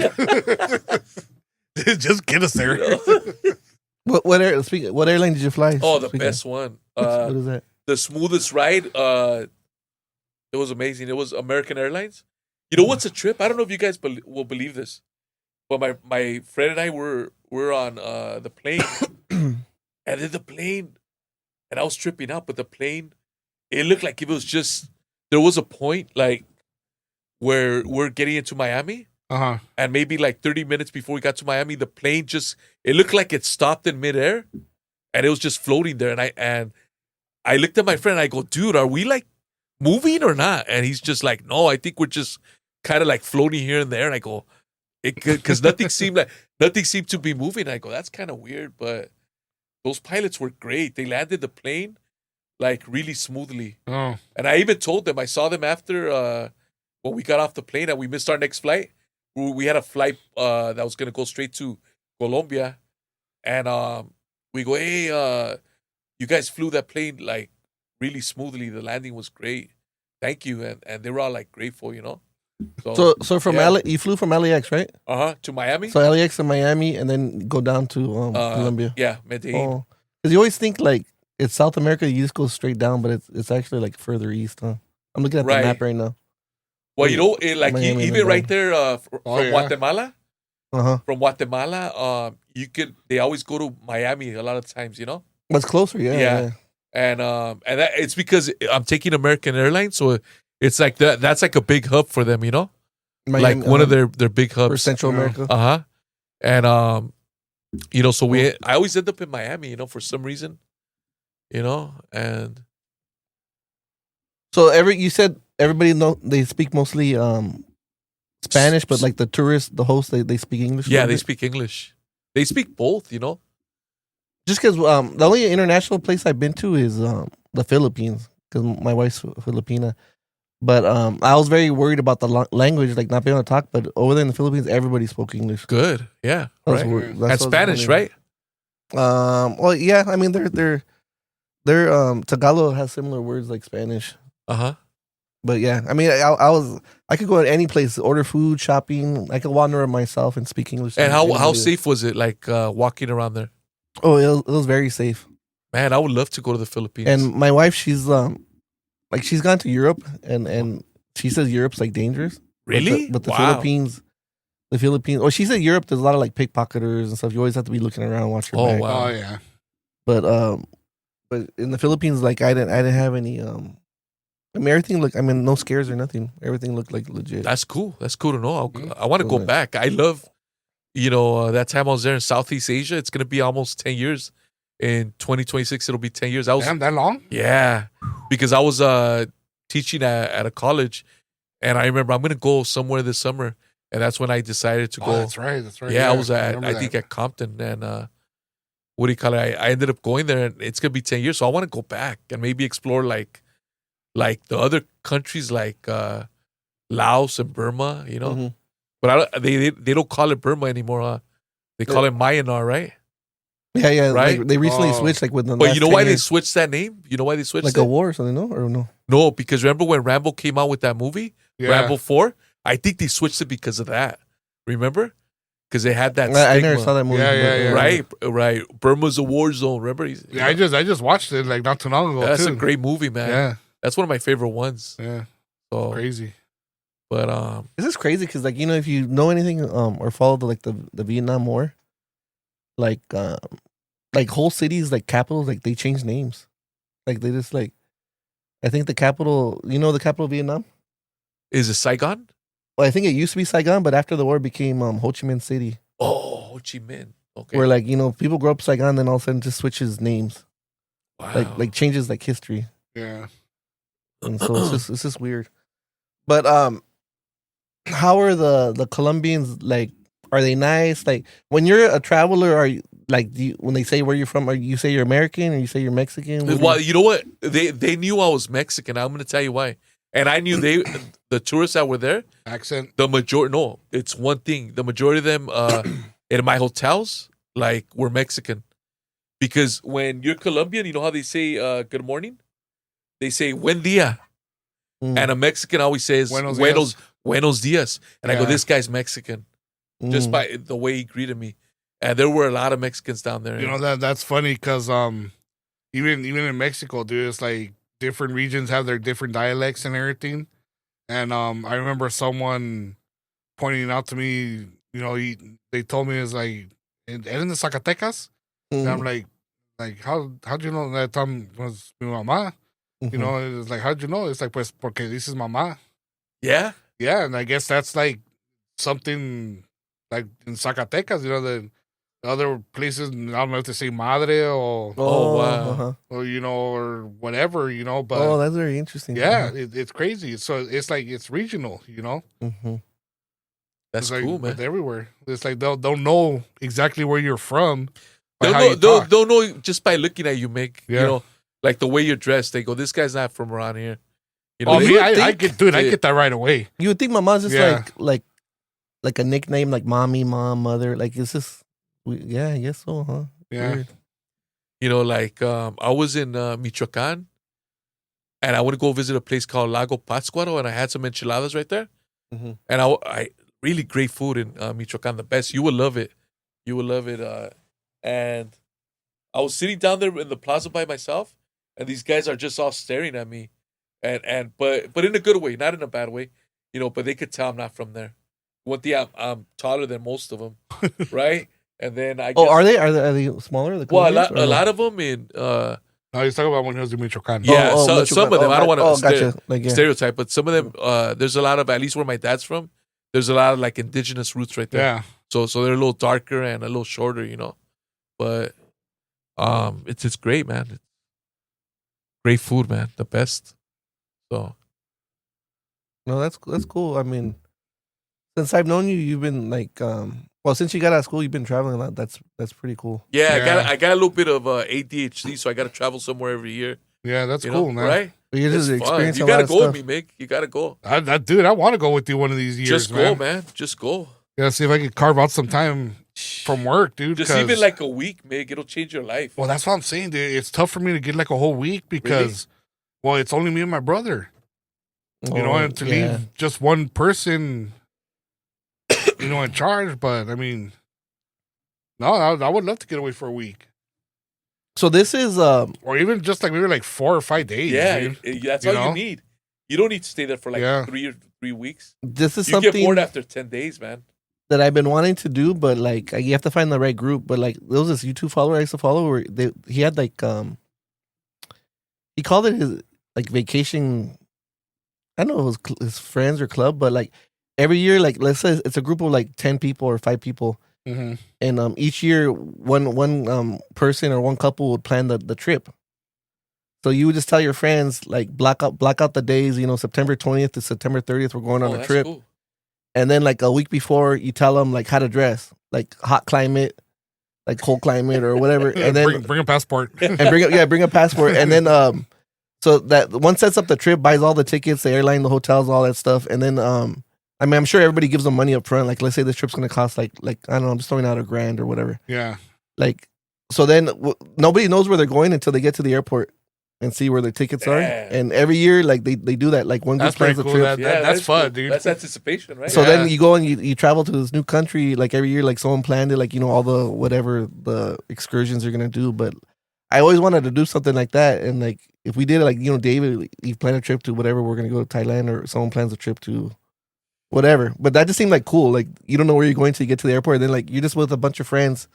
Just get us there. What airline did you fly? Oh, the best one. What is that? The smoothest ride. It was amazing. It was American Airlines. You know what's a trip? I don't know if you guys will believe this, but my friend and I were on the plane, and then the plane, and I was tripping out. But the plane, it looked like it was just there was a point like where we're getting into Miami, and maybe like 30 minutes before we got to Miami, the plane it looked like it stopped in midair, and it was just floating there. And I looked at my friend, and I go, dude, are we like moving or not? And he's just like, no, I think we're just kind of like floating here and there. And I go, because nothing seemed to be moving. I go, that's kind of weird, but those pilots were great. They landed the plane like really smoothly. Oh. And I even told them, I saw them after when we got off the plane and we missed our next flight. We had a flight that was going to go straight to Colombia. And we go, hey, you guys flew that plane like really smoothly. The landing was great. Thank you. And they were all like grateful, you know? So from you flew from LAX, right? To Miami. So LAX to Miami and then go down to Colombia. Yeah, Medellin. Because you always think like it's South America, you just go straight down, but it's actually like further east, huh? I'm looking at the map right now. Well, you know, like Miami even right there from Guatemala. From Guatemala, they always go to Miami a lot of times, you know? That's closer, yeah. And that it's because I'm taking American Airlines, so it's like that's like a big hub for them, you know? Miami, like one of their big hubs for Central America. And you know, so I always end up in Miami, you know, for some reason. You know, and so you said everybody they speak mostly Spanish, but like the tourists, the hosts, they speak English. Yeah, they speak English. They speak both, you know. Just because the only international place I've been to is the Philippines, because my wife's Filipina. But I was very worried about the language, like not being able to talk. But over there in the Philippines, everybody spoke English. Good, yeah, right. And Spanish, right? Well, yeah. I mean, they're Tagalog has similar words like Spanish. But yeah, I mean, I could go to any place, order food, shopping. I could wander myself and speak English. And how safe was it, like walking around there? Oh, it was very safe. Man, I would love to go to the Philippines. And my wife, she's she's gone to Europe, and she says Europe's like dangerous. Really? But the Philippines. Well, she said Europe. There's a lot of like pickpocketers and stuff. You always have to be looking around, watch your back. Wow. Oh yeah. But in the Philippines, like I didn't have any. I mean, everything looked. I mean, no scares or nothing. Everything looked like legit. That's cool. That's cool to know. I want to go back. I love, you know, that time I was there in Southeast Asia. It's gonna be almost 10 years. In 2026, it'll be 10 years. Damn, that long? Yeah, because I was teaching at a college, and I remember I'm gonna go somewhere this summer, and that's when I decided to go. That's right. Yeah, I was I think at Compton, and what do you call it? I ended up going there, and it's gonna be 10 years. So I want to go back and maybe explore like the other countries like Laos and Burma, you know. Mm-hmm. But they don't call it Burma anymore, huh? They call it Myanmar, right? Yeah, right. Like, they recently switched, like within. But you know why they switched that name? You know why they switched? Like a war or something, no? Or no? No, because remember when Rambo came out with that movie, Rambo 4? I think they switched it because of that. Remember? Because they had that. I never saw that movie. Yeah. Right. Burma's a war zone. Remember? I just watched it like not too long ago. That's a great movie, man. Yeah, that's one of my favorite ones. Yeah, so crazy. But this is crazy because like, you know, if you know anything or follow the Vietnam War, like whole cities, like capitals, like they change names. Like they just like, I think the capital, you know, the capital of Vietnam? Is it Saigon? Well, I think it used to be Saigon, but after the war it became Ho Chi Minh City. Oh, Ho Chi Minh. Okay. Where like, you know, people grow up Saigon, then all of a sudden just switches names. Wow. Like changes like history. Yeah. And so it's just weird. But how are the Colombians, like, are they nice? Like when you're a traveler, like when they say where you're from, or you say you're American or you say you're Mexican? Well, you know what? They knew I was Mexican. I'm going to tell you why. And I knew the tourists that were there. Accent. The majority, no, it's one thing. The majority of them in my hotels, like, were Mexican. Because when you're Colombian, you know how they say good morning? They say buen dia. And a Mexican always says buenos dias. And I go, this guy's Mexican. Just by the way he greeted me. And there were a lot of Mexicans down there. You know, that's funny because even in Mexico, dude, it's like different regions have their different dialects and everything. And I remember someone pointing out to me, you know, they told me it's like, ¿eres de Zacatecas? And I'm like how'd you know that time was mi mamá? You know, it's like, how'd you know? It's like, pues, porque dices mamá. Yeah? Yeah, and I guess that's like something like in Zacatecas, you know, the other places, I don't know if they say madre or wow. or you know, or whatever, you know. But that's very interesting. yeah, it's crazy. So it's like it's regional, you know. That's like, cool, man. It's everywhere. It's like they'll know exactly where you're from. They'll know just by looking at you, Yeah. You know, like the way you're dressed. They go, this guy's not from around here. You know, I get that right away. You would think mama's just like a nickname, like mommy, mom, mother. Like, it's just, yeah, I guess so, huh? Yeah. Weird. You know, like I was in Michoacan, and I went to go visit a place called Lago Pátzcuaro, and I had some enchiladas right there. And I really great food in Michoacan, the best. You will love it. You will love it. And I was sitting down there in the plaza by myself, and these guys are just all staring at me, but in a good way, not in a bad way, you know. But they could tell I'm not from there. One thing, I'm taller than most of them, right? And then I guess, are they smaller? Well, a lot of them in. No, he's talking about when he was in Michoacan. Yeah, some of them. I don't want to gotcha. stereotype, but some of them. There's a lot of, at least where my dad's from. There's a lot of like indigenous roots right there. Yeah. So they're a little darker and a little shorter, you know. But it's great, man. It's great food, man. The best. So. No, that's cool. I mean, since I've known you, you've been like, since you got out of school, you've been traveling a lot. That's pretty cool. Yeah, I got a little bit of ADHD, so I got to travel somewhere every year. Yeah, that's cool, man. Right? You're just experiencing You got to a lot go of with me, Mick. You got to go. Dude, I want to go with you one of these years. Just go, man. Just go. Yeah, see if I could carve out some time from work, dude. Just even like a week, Mick. It'll change your life. Well, that's what I'm saying, dude. It's tough for me to get like a whole week because, well, it's only me and my brother. You know, and to leave just one person, you know, in charge. But I mean, no, I would love to get away for a week. So this is or even just like maybe like 4 or 5 days. Yeah, dude. that's all you need. You don't need to stay there for like 3 weeks. This is you something get bored after 10 days, man. That I've been wanting to do, but like you have to find the right group. But like there was this YouTube follower I used to follow where he had like he called it his like vacation. I don't know if it was his friends or club, but like every year, like let's say it's a group of like 10 people or 5 people, and each year one person or one couple would plan the trip. So you would just tell your friends like block out the days. You know, September 20th to September 30th, we're going on a trip. Cool. And then like a week before, you tell them like how to dress, like hot climate, like cold climate or whatever. And then bring a passport and bring a passport. And then so that one sets up the trip, buys all the tickets, the airline, the hotels, all that stuff. And then I mean, I'm sure everybody gives them money up front. Like let's say this trip's gonna cost like I don't know, I'm just throwing out $1,000 or whatever. Yeah. Like so then nobody knows where they're going until they get to the airport and see where their tickets are. And every year, like they do that. Like one group plans the trip. That's fun, dude. That's anticipation, right? So then you go and you travel to this new country. Like every year, like someone planned it. Like you know all the whatever the excursions you're gonna do. But I always wanted to do something like that. And like if we did it, like you know, David, he planned a trip to whatever we're gonna go to Thailand, or someone plans a trip to whatever. But that just seemed like cool. Like you don't know where you're going till you get to the airport. And then like you're just with a bunch of friends,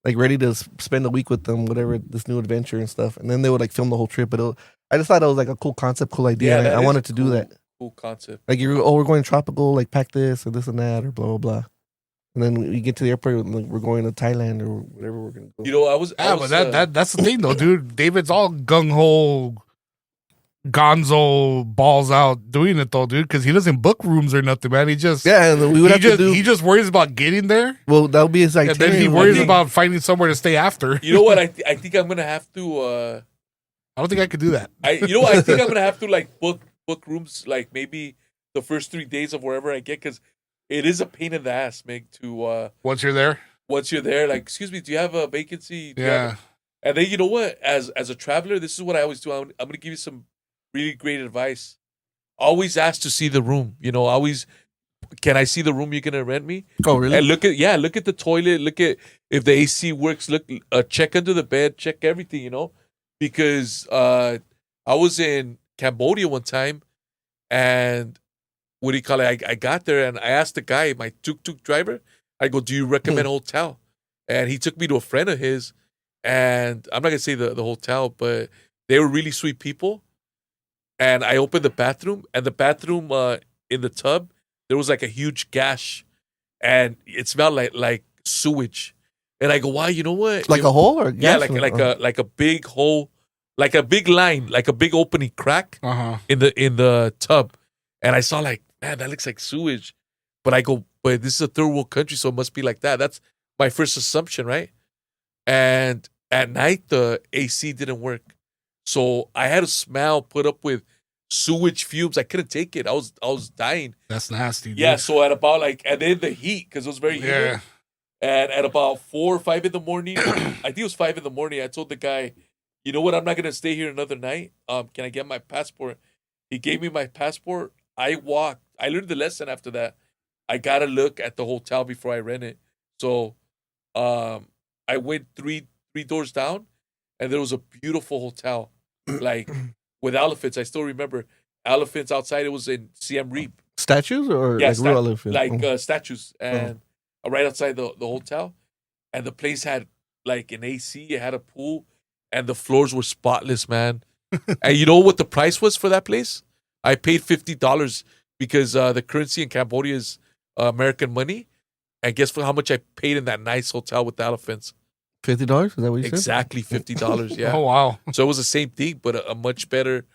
like ready to spend a week with them, whatever, this new adventure and stuff. And then they would like film the whole trip. But I just thought it was like a cool concept, cool idea. Yeah, I wanted to do that. Cool concept. Like we're going tropical, like pack this or this and that or blah, blah, blah. And then we get to the airport, like we're going to Thailand or whatever we're going to go. You know, I was but that's the thing though, dude. David's all gung-ho, gonzo balls out doing it though, dude, because he doesn't book rooms or nothing, man. He just and we would have to do. he just worries about getting there, Well, that would be his and itinerary. then he worries about finding somewhere to stay after. You know what? I think I'm gonna have to. I don't think I could do that. I think I'm gonna have to like book rooms like maybe the first 3 days of wherever I get, because it is a pain in the ass, Meg. To Once you're there, like, excuse me, do you have a vacancy? yeah. And then you know what? As a traveler, this is what I always do. I'm gonna give you some really great advice. Always ask to see the room. You know, always, can I see the room you're gonna rent me? Oh, really? And look at the toilet. Look at if the AC works. Look, check under the bed. Check everything. You know, because I was in Cambodia one time, and what do you call it? I got there and I asked the guy, my tuk-tuk driver. I go, do you recommend a hotel? And he took me to a friend of his. And I'm not going to say the hotel, but they were really sweet people. And I opened the bathroom, and the bathroom in the tub, there was like a huge gash, and it smelled like sewage. And I go, why? You know what? Like a hole or yeah, like a big hole, like a big line, like a big opening crack in the tub. And I saw like, man, that looks like sewage. But I go, but this is a third world country, so it must be like that. That's my first assumption, right? And at night, the AC didn't work. So I had a smell put up with sewage fumes. I couldn't take it. I was dying. That's nasty, dude. Yeah, so at about and then the heat, because it was very humid. And at about 4 or 5 in the morning, I think it was 5 in the morning, I told the guy, you know what, I'm not going to stay here another night. Can I get my passport? He gave me my passport. I walked. I learned the lesson after that. I got to look at the hotel before I rent it. So I went three doors down, and there was a beautiful hotel, like with elephants. I still remember elephants outside. It was in Siem Reap. Statues or like real elephants? Like statues, and right outside the hotel. And the place had like an AC. It had a pool, and the floors were spotless, man. And you know what the price was for that place? I paid $50 because the currency in Cambodia is American money. And guess for how much I paid in that nice hotel with the elephants? $50? Is that what you said? Exactly $50. Yeah. Oh wow. So it was the same thing, but a much better,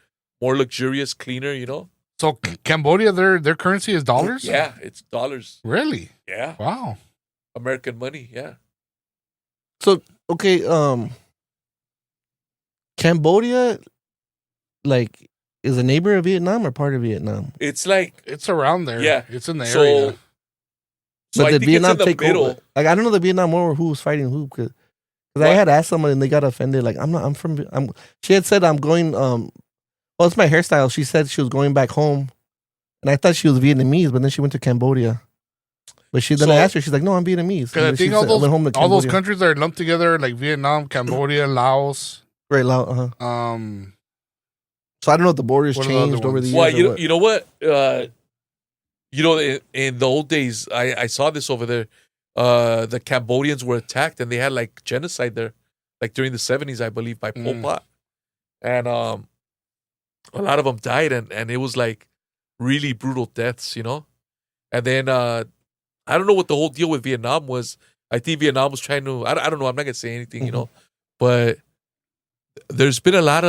more luxurious, cleaner. You know. So Cambodia, their currency is dollars? Yeah, it's dollars. Really? Yeah. Wow. American money. Yeah. So okay, Cambodia, like, is a neighbor of Vietnam or part of Vietnam? It's like It's around there. Yeah. It's in the so. area. So But I did think Vietnam it's in the take middle. over? Like, I don't know the Vietnam War who was fighting who, because I had asked someone and they got offended. Like, she had said I'm going. Well, it's my hairstyle. She said she was going back home, and I thought she was Vietnamese, but then she went to Cambodia. But then I asked her, she's like, no, I'm Vietnamese. Because I think I went home to all those Cambodia. countries are lumped together, like Vietnam, Cambodia, Laos. Right, so I don't know if the borders What are the other changed over the ones? years. Well, you know what? In the old days, I saw this over there. The Cambodians were attacked, and they had like genocide there, like during the 70s, I believe, by Pol Pot, and a lot of them died, and it was like really brutal deaths, you know. And then I don't know what the whole deal with Vietnam was. I think Vietnam was trying to. I don't know. I'm not gonna say anything, you know, but there's been a lot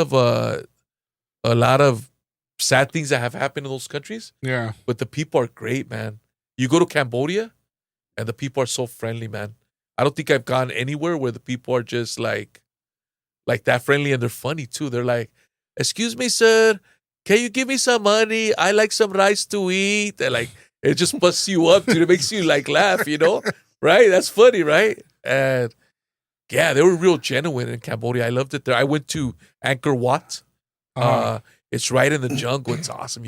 of sad things that have happened in those countries. Yeah. But the people are great, man. You go to Cambodia, and the people are so friendly, man. I don't think I've gone anywhere where the people are just like that friendly, and they're funny too. They're like, "Excuse me, sir, can you give me some money? I like some rice to eat." And like, it just busts you up, dude. It makes you like laugh, you know? Right? That's funny, right? And yeah, they were real genuine in Cambodia. I loved it there. I went to Angkor Wat. It's right in the jungle. It's awesome.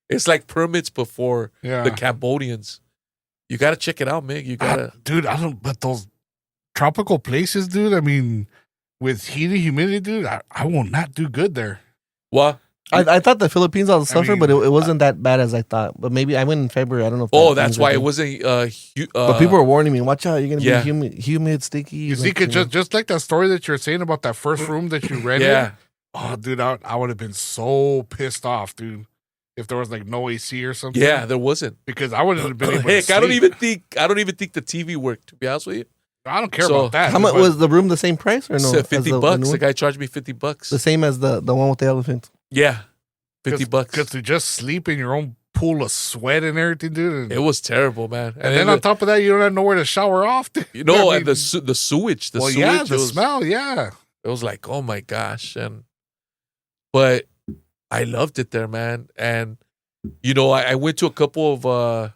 It's like permits before the Cambodians. You gotta check it out, Mig. You gotta, dude. But those tropical places, dude. I mean, with heat and humidity, dude, I will not do good there. What? I thought the Philippines all suffered, mean, but it wasn't that bad as I thought. But maybe I went in February. I don't know. If That's why it wasn't. But people were warning me, watch out, you're gonna be humid, sticky. You see, just like that story that you're saying about that first room that you rented. Yeah. Oh, dude, I would have been so pissed off, dude, if there was like no AC or something. Yeah, there wasn't, because I wouldn't have been able. Heck, to I don't sleep. even think the TV worked. To be honest with you, I don't care about that. How much was the room? The same price or no? $50. The guy charged me $50. The same as the one with the elephant. Yeah. $50. Because to just sleep in your own pool of sweat and everything, dude. It was terrible, man. And then on top of that, you don't have nowhere to shower off. Dude. you know, I mean, and the sewage, the sewage. yeah, the was, smell, yeah. It was like, oh my gosh, but I loved it there, man. And you know, I went to a couple of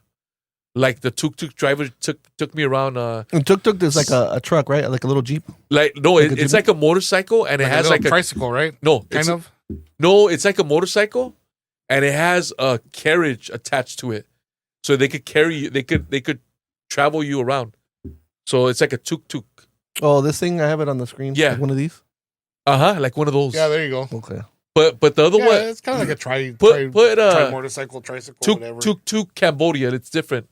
like the tuk-tuk driver took me around. And tuk-tuk is like a truck, right? Like a little Jeep. Like no, Like it's like a motorcycle, and it has like a tricycle, right? no, Kind of. no, it's like a motorcycle, and it has a carriage attached to it, so they could carry you. They could travel you around. So it's like a tuk-tuk. Oh, this thing, I have it on the screen. Yeah. Like one of these. Like one of those. Yeah, there you go. Okay. But the other Yeah, one, it's kind of like a tri motorcycle, tricycle, whatever. tuk Cambodia. It's different.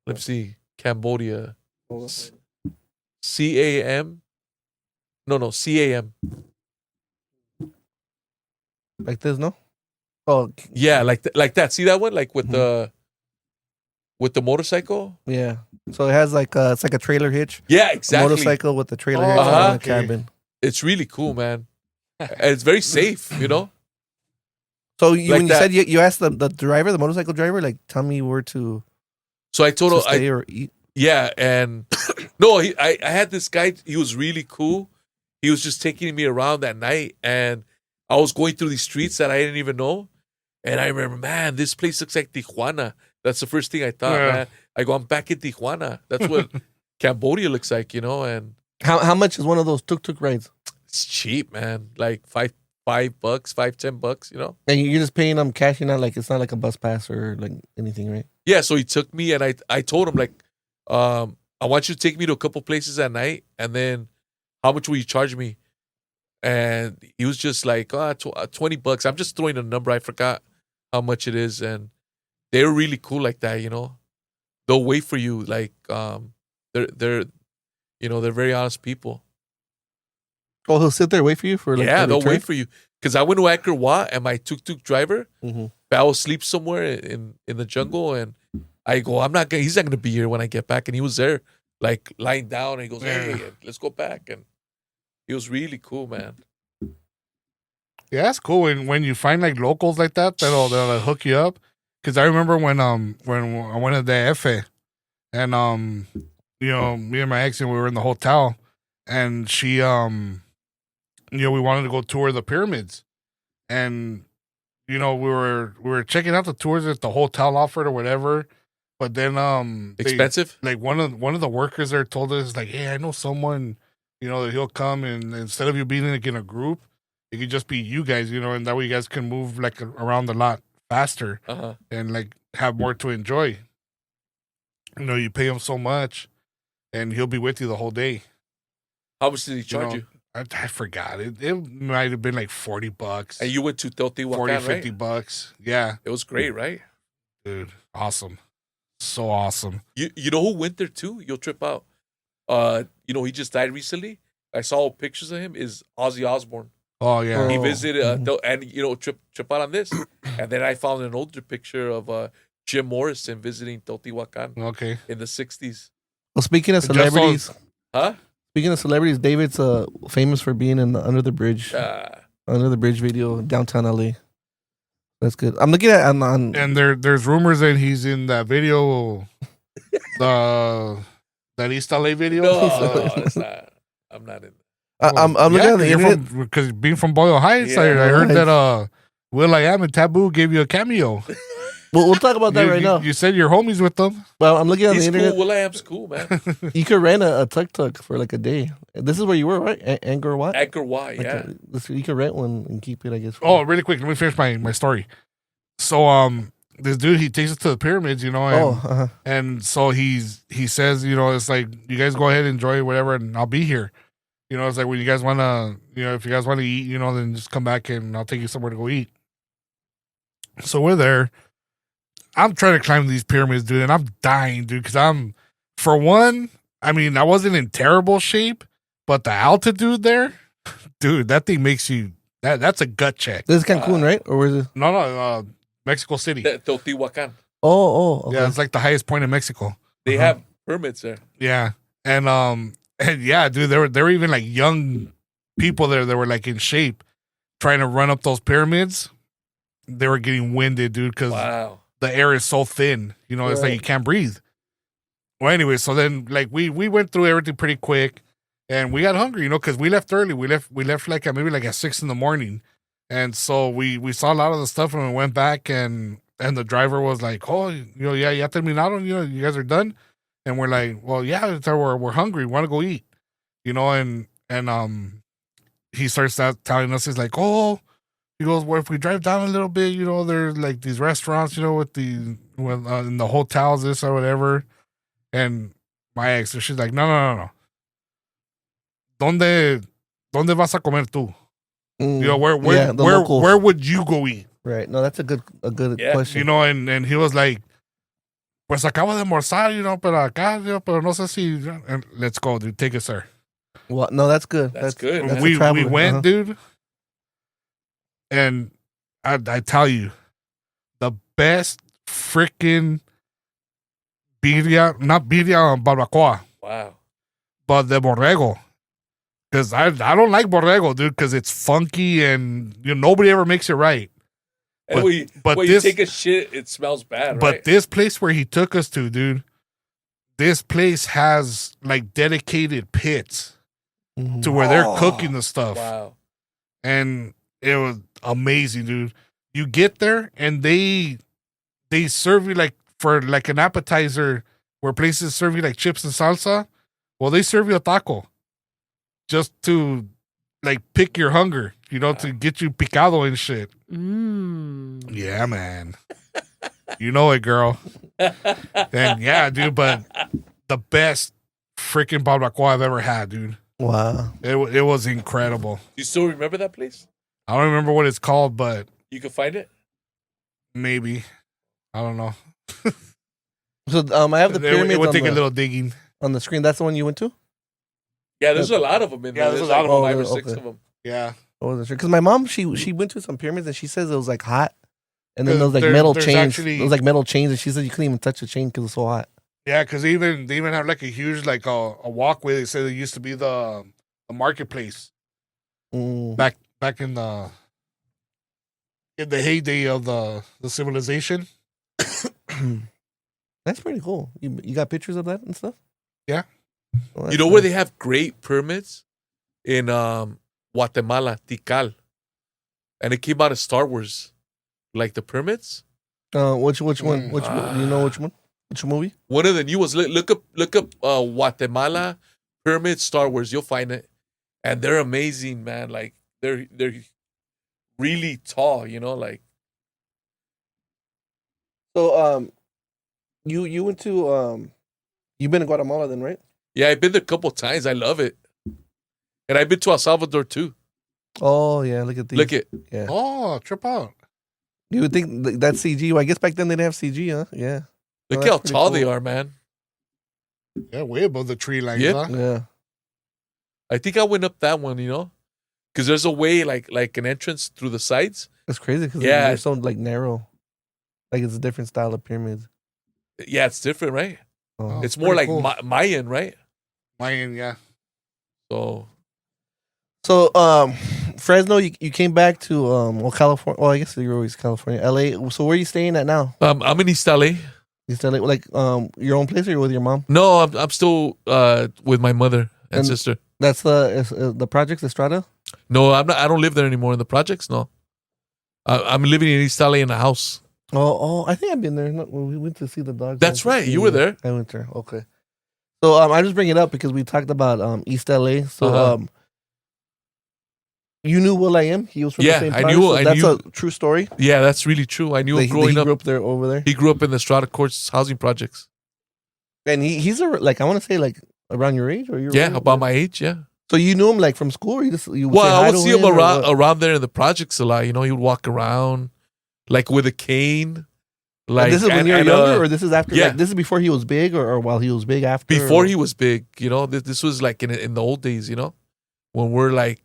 Let me see, Cambodia. CAM. No, CAM. Like this, no? Oh, Yeah, like that. See that one, like with the motorcycle. yeah. So it has like it's like a trailer hitch. Yeah, A exactly. motorcycle with the trailer hitch Uh-huh. on the Okay. cabin. It's really cool, man. And it's very safe, you know. So Like when you that. said you asked the driver, the motorcycle driver, like tell me where to So I told him, stay or eat. yeah, and no, I had this guy. He was really cool. He was just taking me around that night, and I was going through these streets that I didn't even know. And I remember, man, this place looks like Tijuana. That's the first thing I thought, Yeah. man. I go, I'm back in Tijuana. That's what Cambodia looks like, you know. And How much is one of those tuk-tuk rides? it's cheap, man. Like $5, $10, you know. And you're just paying them cash, not like it's not like a bus pass or like anything, right? Yeah, so he took me, and I told him, like, I want you to take me to a couple places at night, and then how much will you charge me? And he was just like, $20. I'm just throwing a number. I forgot how much it is, and they're really cool like that, you know. They'll wait for you, like they're you know, they're very honest people. Oh, he'll sit there, wait for you for like Yeah, the they'll return? wait for you. Because I went to Angkor Wat, and my tuk-tuk driver Mhm. fell asleep somewhere in the jungle, and I go, he's not gonna be here when I get back. And he was there, like lying down, and he goes, hey, let's go back. And he was really cool, man. Yeah, that's cool when you find like locals like that that'll hook you up. Because I remember when I went to the F, and you know, me and my ex, and we were in the hotel, and she you know, we wanted to go tour the pyramids, and you know, we were checking out the tours that the hotel offered or whatever, but then Expensive? like one of the workers there told us, like, hey, I know someone, you know, that he'll come, and instead of you being like in a group, it could just be you guys, you know, and that way you guys can move like around the lot faster and like have more to enjoy. You know, you pay him so much, and he'll be with you the whole day. How much did he charge know, you? I forgot it. It might have been like $40. And you went to Teotihuacan, 40, right? 50 bucks. Yeah, It was great, right? dude, awesome, so awesome. You know who went there too? You'll trip out. You know, he just died recently. I saw pictures of him. Is Ozzy Osbourne? Oh yeah, He Oh. visited, and you know, trip out on this. And then I found an older picture of Jim Morrison visiting Teotihuacan okay. in the '60s. Well, speaking of Just saw- celebrities, Huh? David's famous for being in the Under the Bridge video downtown LA. That's good. I'm looking at on And there's rumors that he's in that video, that East LA video. No, it's not. I'm not in. I'm looking at the internet. Because being from Boyle Heights, I Yeah. heard Right. that Will.i.a.m and Taboo gave you a cameo. We'll talk about that right now. You said you're homies with them. Well, I'm looking at the He's internet. cool. Will.i.am's cool, man. You could rent a tuk-tuk for like a day. This is where you were, right? Angkor Wat? Angkor Wat, Like yeah. you could rent one and keep it, I guess. Oh, really quick, let me finish my story. So this dude, he takes us to the pyramids, you know, and and so he says, you know, it's like, you guys go ahead, enjoy whatever, and I'll be here. You know, it's like, when you guys wanna, you know, if you guys want to eat, you know, then just come back and I'll take you somewhere to go eat. So we're there. I'm trying to climb these pyramids, dude, and I'm dying, dude, because for one, I mean, I wasn't in terrible shape, but the altitude there, dude, that thing makes you, that's a gut check. This is Cancun, right? Or where is it? No, Mexico City. Teotihuacan. Oh, okay. Yeah, it's like the highest point in Mexico. They have permits there. Yeah, and yeah, dude, there were even like young people there that were like in shape, trying to run up those pyramids. they were getting winded, dude, because Wow. the air is so thin. You know, it's like Right. you can't breathe. Well, anyway, so then like we went through everything pretty quick, and we got hungry, you know, because we left early. We left like maybe like at 6 a.m, and so we saw a lot of the stuff, and we went back, and the driver was like, "Oh, you know, yeah, ya terminaron, you know, you guys are done," and we're like, "Well, yeah, we're hungry, we want to go eat," you know, and he starts telling us, he's like, "Oh," he goes, "Well, if we drive down a little bit, you know, there's like these restaurants, you know, with in the hotels, this or whatever." And my ex, she's like, no. ¿Dónde vas a comer tú? You know, the locals. where would you go eat? Right. No, that's a good Yeah. question. You know, and he was like, pues acabo de almorzar, you know, pero acá, you know, pero no sé si, and let's go, dude, take it, sir. Well, no, that's good. That's good. That's a We traveler. went, dude, and I tell you, the best freaking not birria barbacoa, Wow. but the borrego. Because I don't like borrego, dude, because it's funky and you know, nobody ever makes it right. And But when this- you take a shit, it smells bad, But right? this place where he took us to, dude, this place has like dedicated pits Mhm. to where they're cooking the stuff. Wow. And it was amazing, dude. You get there and they serve you like for like an appetizer where places serve you like chips and salsa. Well, they serve you a taco just to like pick your hunger, you know, to get you picado and shit. Yeah, man. You know it, girl. And yeah, dude, but the best freaking barbacoa I've ever had, dude. Wow. It was incredible. Do you still remember that place? I don't remember what it's called, but You can find it? maybe. I don't know. So I have the It pyramids would on, take a the, little digging. on the screen. That's the one you went to? Yeah, there's a lot of them in Yeah, there. there's There's a like lot of 5 or them. 6 Okay. of them. Yeah. I wasn't sure because my mom she went to some pyramids and she says it was like hot, and then there was like There- metal there's chains. actually- It was like metal chains, and she said you couldn't even touch the chain because it was so hot. Yeah, because they even have like a huge like a walkway. They say there used to be the marketplace Mm. back in the heyday of the civilization. That's pretty cool. You got pictures of that and stuff? Yeah. Well, that's You know where nice. they have great pyramids? In Guatemala, Tikal. And it came out of Star Wars. Like the pyramids? Which one? Mm. Which do you know which one? Which movie? One of the new ones. Look up Guatemala Pyramid Star Wars. You'll find it. And they're amazing, man. Like they're really tall, you know, like So you went to you've been to Guatemala then, right? yeah, I've been there a couple times. I love it. And I've been to El Salvador too. Oh yeah, look at these. Look at Yeah. Oh, trip out. You would think that's CG. Well, I guess back then they didn't have CG, huh? Yeah. look Oh, how that's pretty tall they cool. are, man. Yeah, way above the tree line. Yeah. Huh? Yeah. I think I went up that one, you know, because there's a way like an entrance through the sides. It's crazy because Yeah. they're so like narrow. Like it's a different style of pyramids. Yeah, it's different, right? Oh. It's more like pretty cool. Mayan, right? Mayan, yeah. So So Fresno, you came back to well California. Well, I guess you're always California, LA. So where are you staying at now? I'm in East LA. You still like your own place or you're with your mom? No, I'm still with my mother and And- sister. That's the project Estrada. No, I'm not. I don't live there anymore in the projects. No, I'm living in East LA in a house. Oh, I think I've been there. No, we went to see the dogs. That's right, you were there. I went there. Okay. So I just bring it up because we talked about East LA. So Uh-huh. you knew Will.i.a.m. He was from Yeah, the same I project, knew- so I that's knew- a true story. Yeah, that's really true. I knew him He growing grew up. up there over there, He grew up in the Strata Courts housing projects. and he's like I want to say like around your age or you're Yeah, about my age. Yeah. So you knew him like from school, or you would Well, say I hi would to see him or around what? around there in the projects a lot. You know, he would walk around like with a cane. Like And this is when you're and, younger, or this is after? yeah. Like, this is before he was big, or while he was big after? before or- he was big. You know, this was like in the old days. You know, when we're like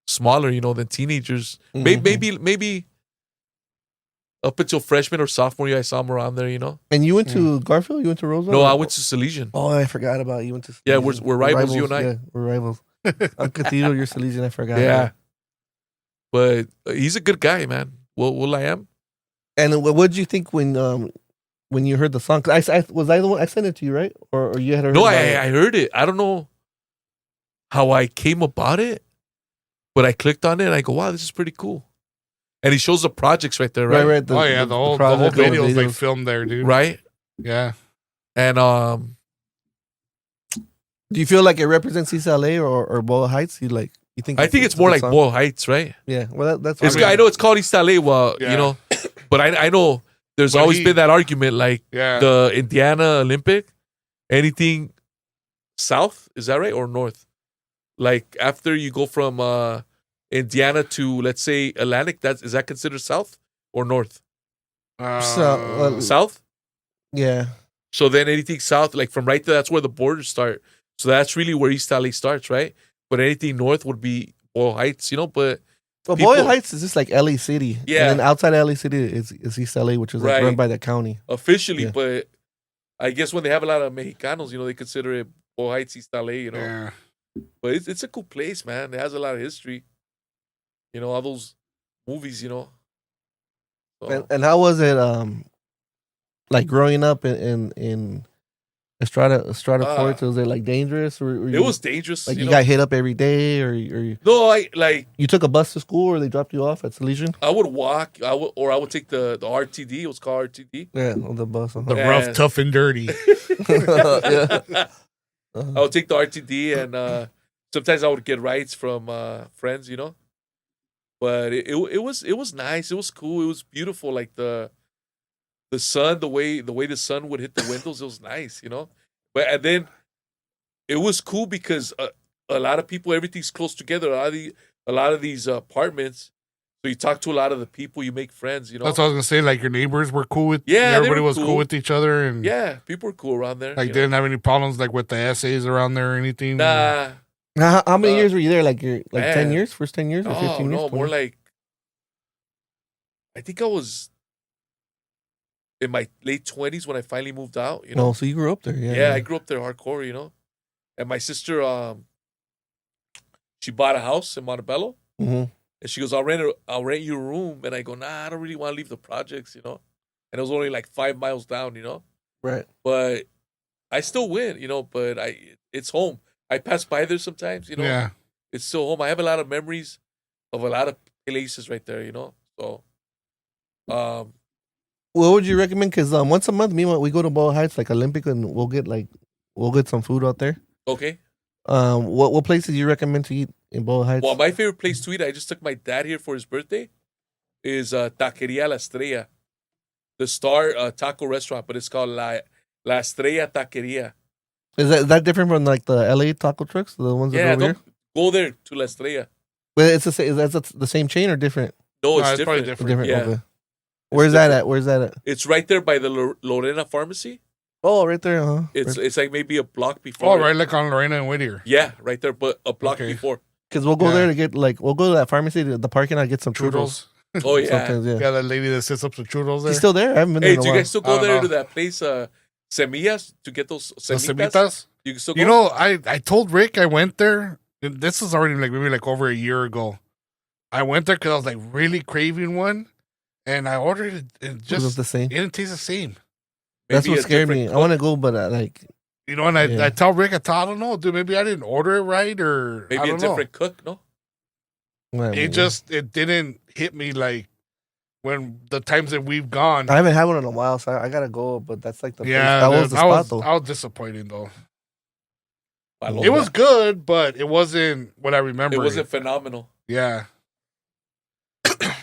smaller. You know, than teenagers. Mhm. Maybe up until freshman or sophomore year, I saw him around there. You know. And you went to Garfield? You went to Roseville? No, or- I went to Salesian. Oh, I forgot about you went to. Yeah, Salesian. we're rivals, you and I. Yeah, we're rivals. I'm Cathedral, you're Salesian. I forgot. Yeah. But he's a good guy, man. Will.i.a.m. And what did you think when you heard the song? 'Cause was I the one I sent it to you, right? Or you had heard No, about it? I heard it. I don't know how I came about it, but I clicked on it and I go, wow, this is pretty cool. And he shows the projects right there, right? Right. The whole project, all the videos they videos. filmed there, dude. Right? Yeah. And Do you feel like it represents East LA or Boyle Heights? You think? I think it's more like Boyle Heights, right? Yeah. Well, that's. I know it's called East LA, well, Yeah. you know, but I know there's But always he- been that argument, like Yeah. the Indiana Olympic, anything south, is that right? Or north? Like after you go from Indiana to, let's say, Atlantic, is that considered south or north? South? Yeah. So then anything south, like from right there, that's where the borders start. So that's really where East LA starts, right? But anything north would be Boyle Heights, you know, but Well, people- Boyle Heights is just like LA City. Yeah. And then outside LA City is East LA, which is like Right. run by the county. officially, Yeah. but I guess when they have a lot of Mexicanos, you know, they consider it Boyle Heights, East LA, you know. Yeah. But it's a cool place, man. It has a lot of history. You know, all those movies, you know. So, And how was it? Like growing up in Estrada Courts, was it like dangerous? Or it was dangerous. like you you know? got hit up every day, or you No, you took a bus to school, or they dropped you off at Salesian? I would walk. I would take the RTD. It was called RTD. Yeah, on the bus. The Uh-huh. rough, Yeah. tough, and dirty. Yeah. I would take the RTD, and sometimes I would get rides from friends, you know. But it was nice. It was cool. It was beautiful. Like the sun, the way the sun would hit the windows, it was nice, you know. But and then it was cool because a lot of people, everything's close together. A lot of these apartments. So you talk to a lot of the people, you make friends, you know. That's what I was gonna say. Like your neighbors were cool with. Yeah, they everybody were was cool cool. with each other, and Yeah, people were cool around there. like you know. didn't have any problems like with the essays around there or anything. Nah. How many years were you there? Like your man. 10 years, first 10 years, or 15 years? No, more 20? like I think I was in my late 20s when I finally moved out, you know. No, so you grew up there, yeah. Yeah, I grew up there hardcore, you know. And my sister, she bought a house in Montebello, Mm-hmm. and she goes, I'll rent you a room. And I go, nah, I don't really want to leave the projects, you know. And it was only like 5 miles down, you know. Right. But I still win, you know. But it's home. I pass by there sometimes, you know. Yeah. It's still home. I have a lot of memories of a lot of places right there, you know. So, What would you recommend? Because once a month, we go to Boyle Heights, like Olympic, and we'll get some food out there. okay. What places do you recommend to eat in Boyle Heights? Well, my favorite place to eat, I just took my dad here for his birthday, is Taqueria La Estrella, the Star taco restaurant, but it's called La Estrella Taqueria. Is that different from like the LA taco trucks, the ones that Yeah, are over here? go there to La Estrella. But it's the same chain or different? No, No, it's it's probably different. different. Different. Yeah. Okay. Where's that at? Where's that at? It's right there by the Lorena Pharmacy. Oh, right there. Huh. It's like maybe a block before. Oh, right, like on Lorena and Whittier. Yeah, right there, but a block Okay. before. Because we'll go Yeah. there to get we'll go to that pharmacy, the parking lot, get some churros. Churros. Oh yeah. Sometimes, yeah. Yeah, that lady that sits up some churros there. He's still there. I haven't been there Hey, in a do you while. guys still I go don't there know. to that place, Semillas, to get those The semitas? Semitas? You can still go. You know, I told Rick I went there. And this is already like maybe like over a year ago. I went there because I was like really craving one, and I ordered it. And It was just the same. it didn't taste the same. That's Maybe what a scared me. different I want to go, but You know, and I, Yeah. I tell Rick, I don't know, dude. Maybe I didn't order it right, or maybe I a don't know. different cook. No, It didn't hit me like when the times that we've gone. I haven't had one in a while, so I gotta go. But that's like the Yeah, that was the spot though. I was disappointed though. Paloma. It was good, but it wasn't what I remember. It wasn't phenomenal. Yeah,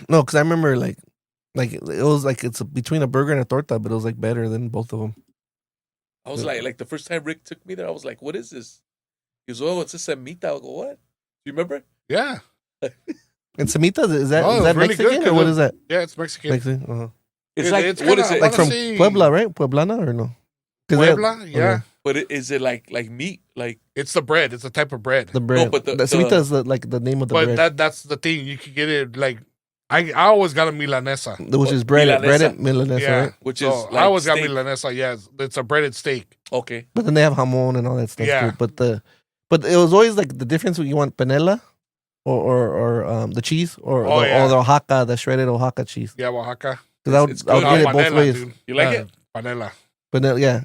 No, because I remember like it was like it's between a burger and a torta, but it was like better than both of them. I was like the first time Rick took me there, I was like, "What is this?" He goes, "Oh, it's a semita." I go, "What? Do you remember?" yeah, And Semitas, is that Oh, it was really Mexican good or what 'cause is that? yeah. It's Mexican. Mexican. Uh-huh. It's like it's what kinda is it? Like from Honestly- Puebla, right? Pueblana or no? 'Cause they- Puebla, yeah. okay. But is it like meat? Like It's the bread. It's a type of bread. The bread. but the- Semita is like the name of the But bread, that's the thing. You could get it like I always got a milanesa. which is breaded Milanesa. milanesa, Yeah, right? which so is like I always got steak. milanesa. Yes, it's a breaded steak. Okay, But then they have jamon and all that stuff Yeah. too. But it was always like the difference when you want panela or the cheese or Oh, yeah. or the Oaxaca, the shredded Oaxaca cheese. Yeah, Oaxaca. Because It's I would good. get it both Panela, ways. dude. You like it? Panela. But yeah,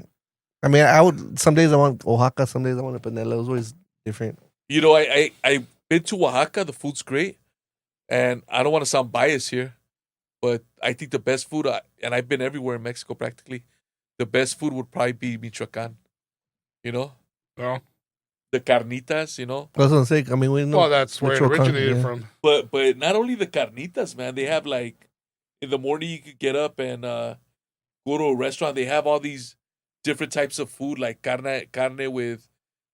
I mean, I would. Some days I want Oaxaca, some days I want a panela. It's always different. You know, I've been to Oaxaca. The food's great, and I don't want to sound biased here, but I think the best food, and I've been everywhere in Mexico practically, the best food would probably be Michoacan. You know, No. the carnitas. You know, That's what I'm saying. I mean, we know. Well, that's where it Michoacan, originated yeah. from. but not only the carnitas, man. They have like in the morning you could get up and go to a restaurant. They have all these different types of food, like carne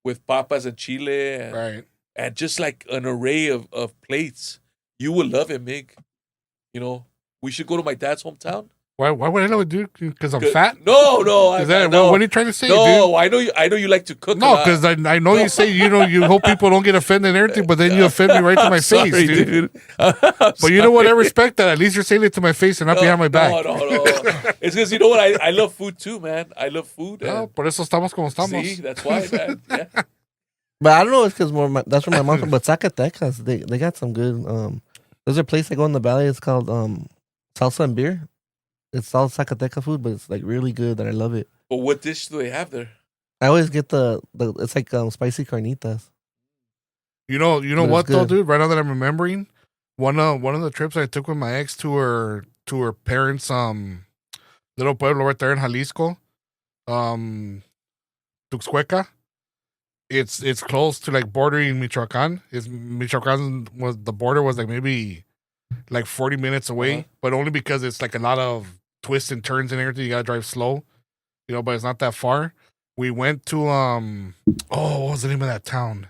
with papas and chile, and, Right. and just like an array of plates. You will love it, Mig. You know, we should go to my dad's hometown. Why would I know it, dude? Because I'm fat? No, Is that no. what are you trying to say, dude? No, I know you like to cook. No, a lot. because I know you say you hope people don't get offended and everything, but then you offend me right to my I'm sorry, face, dude. But But you know what? I respect that. At least you're saying it to my face and not behind my back. No. It's because you know what? I love food too, man. I love food. No, And por eso estamos como estamos. see, that's why, man. Yeah. But I don't know. It's because that's where my mom's from. But Zacatecas, they got some good. There's a place I go in the valley. It's called Salsa and Beer. It's all Zacateca food, but it's like really good, and I love it. But what dish do they have there? I always get the it's like spicy carnitas. You know But what it's though, good. dude? Right now that I'm remembering, one of the trips I took with my ex to her parents' little pueblo right there in Jalisco, Tuxcueca. It's close to like bordering Michoacan. Michoacan was the border was like maybe like 40 minutes away, but only because it's like a lot of twists and turns and everything. You gotta drive slow, but it's not that far. We went to what was the name of that town?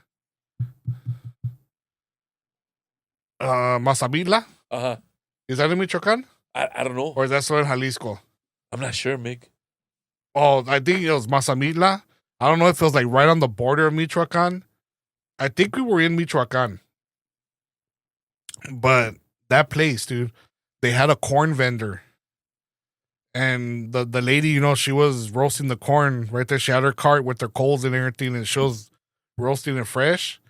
Mazamitla. Is that in Michoacan I don't know. or is that still in Jalisco? I'm not sure, Mick. Oh, I think it was Mazamitla. I don't know if it was like right on the border of Michoacan. I think we were in Michoacan. But that place, dude, they had a corn vendor. And the lady, she was roasting the corn right there. She had her cart with her coals and everything, and she was roasting it fresh.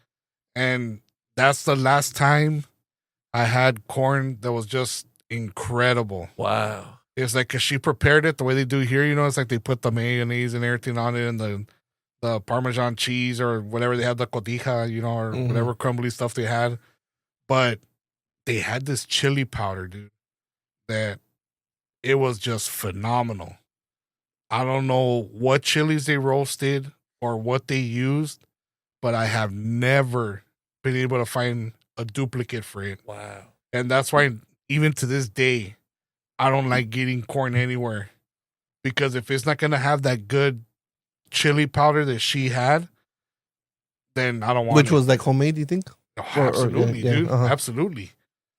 And that's the last time I had corn that was just incredible. Wow. It's like, cause she prepared it the way they do here, it's like they put the mayonnaise and everything on it and the Parmesan cheese or whatever they had, the cotija, or whatever crumbly stuff they had. But they had this chili powder, dude, that it was just phenomenal. I don't know what chilies they roasted or what they used, but I have never been able to find a duplicate for it. Wow. And that's why even to this day, I don't like getting corn anywhere. Because if it's not going to have that good chili powder that she had, then I don't want it. Which was like homemade, you think? Oh, absolutely, yeah, dude. uh-huh. Absolutely.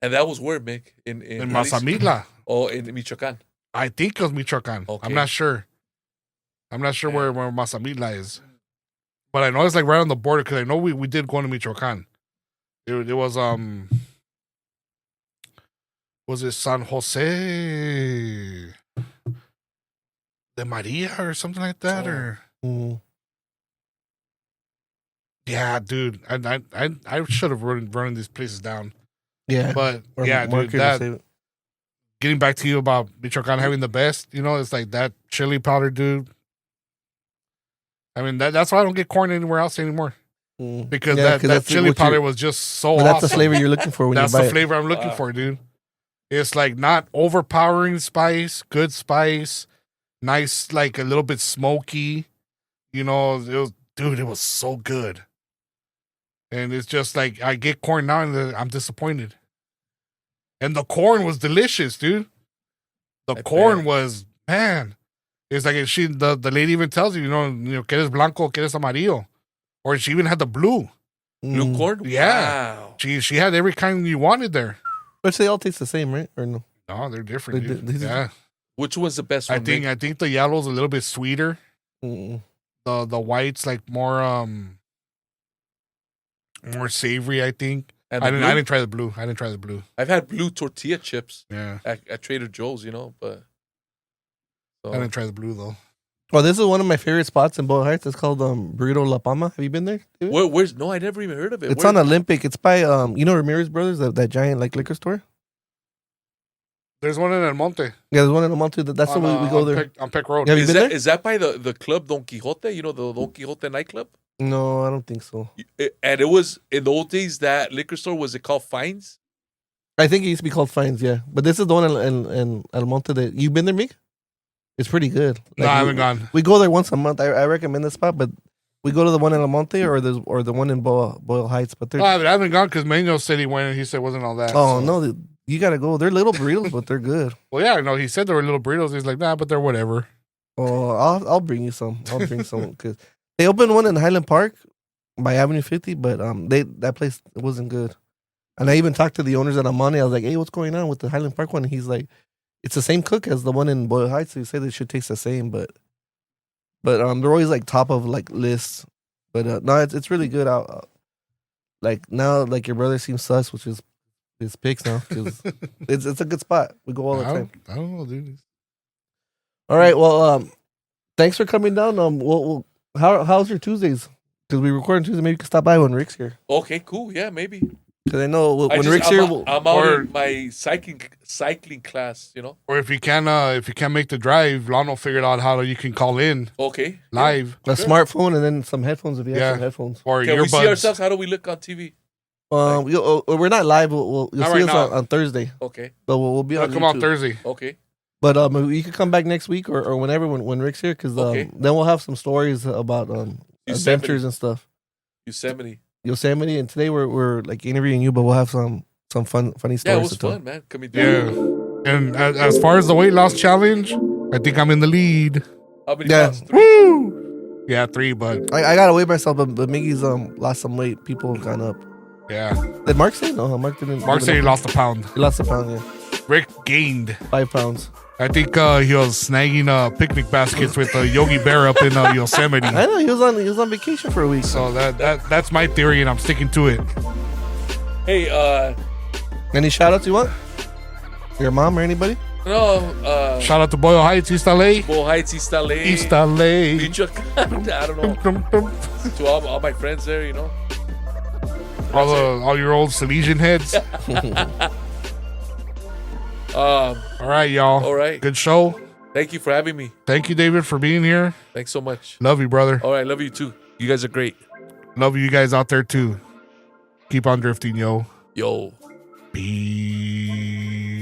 And that was where, Mick? In Mazamitla. Oh, in Michoacan. I think it was Michoacan. Okay. I'm not sure. I'm not sure where Mazamitla is. But I know it's like right on the border because I know we did go to Michoacan. It was it San Jose de Maria or something like that? Or yeah, dude. I should have running these places down. Yeah. But Or yeah, market dude, or save it. getting back to you about Michoacan having the best, it's like that chili powder, dude. I mean, that's why I don't get corn anywhere else anymore. Because that chili powder was just so awesome. That's the flavor you're looking for when That's you buy the it. flavor I'm looking for, dude. It's like not overpowering spice, good spice, nice, like a little bit smoky. It was so good. And it's just like I get corn now and I'm disappointed. And the corn was delicious, dude. The corn was, man. It's like the lady even tells you, quieres blanco, quieres amarillo. Or she even had the blue. Blue corn? Yeah. Wow. She had every kind you wanted there. Which they all taste the same, right? Or no? No, they're different, dude. They- Yeah. Which was the best one? I think the yellow's a little bit sweeter. Mm-mm. The white's like more savory, I think. And I the didn't try the blue. I didn't try the blue. I've had blue tortilla chips Yeah. at Trader Joe's, but I didn't try the blue though. Oh, this is one of my favorite spots in Boyle Heights. It's called Burrito La Palma. Have you been there? David? Where's no? I never even heard of it. It's on Olympic. It's by you know Ramirez Brothers, that giant like liquor store. There's one in El Monte. Yeah, there's one in El Monte. That's the way we go there. On Peck Road. Have you been there? Is that by the club Don Quixote? You know the Don Quixote nightclub? No, I don't think so. And it was in the old days that liquor store, was it called Fines? I think it used to be called Fines, yeah. But this is the one in El Monte that you been there, Meek? It's pretty good. No, I haven't gone. We go there once a month. I recommend this spot, but we go to the one in El Monte or the one in Boyle Heights. But I haven't gone because Manuel said he went and he said it wasn't all that. Oh no, you gotta go. They're little burritos, but they're good. Well, yeah, I know. He said there were little burritos. He's like, nah, but they're whatever. Oh, I'll bring you some. I'll bring some because they opened one in Highland Park by Avenue 50, but that place wasn't good. And I even talked to the owners at Amani. I was like, hey, what's going on with the Highland Park one? And he's like, it's the same cook as the one in Boyle Heights. So he said they should taste the same, but they're always like top of like lists. But no, it's really good. Like now, like your brother seems sus, which is his picks now because it's a good spot. We go all the time. I don't know, dude. All right, well, thanks for coming down. How's your Tuesdays? Because we record on Tuesday. Maybe you can stop by when Rick's here. Okay, cool. Yeah, maybe. Because I know when Rick's here, I'm out in my cycling class. You know. Or if you can't make the drive, Lano figured out how you can call in. Okay. Live. A smartphone and then some headphones if you have some headphones. Or can earbuds. we see ourselves? How do we look on TV? We're not live. You'll see us on Thursday. Okay. But we'll be on come YouTube. out Thursday. Okay. But you can come back next week or whenever when Rick's here because then we'll have some stories about adventures and stuff. Yosemite, and today we're like interviewing you, but we'll have some funny stories. Yeah, it was to tell. fun, man. Coming down. Yeah. And as far as the weight loss challenge, I think I'm in the lead. How many pounds? 3? Woo! Yeah, 3, but I gotta weigh myself, but Miggy's lost some weight. People have gone up. Yeah. Did Mark say? No, Mark didn't. Mark said he lost a pound. He lost a pound, yeah. Rick gained 5 pounds. I think he was snagging picnic baskets with Yogi Bear up in Yosemite. I know he was on vacation for a week. So that's my theory, and I'm sticking to it. Hey, any shout outs you want? Your mom or anybody? No. Shout out to Boyle Heights, East LA. Boyle Heights, East LA. East LA. I don't know. To all my friends there, you know. All your old Salesian heads. All right, y'all. All right. Good show. Thank you for having me. Thank you, David, for being here. Thanks so much. Love you, brother. All right, love you too. You guys are great. Love you guys out there too. Keep on drifting, yo. Yo. Peace.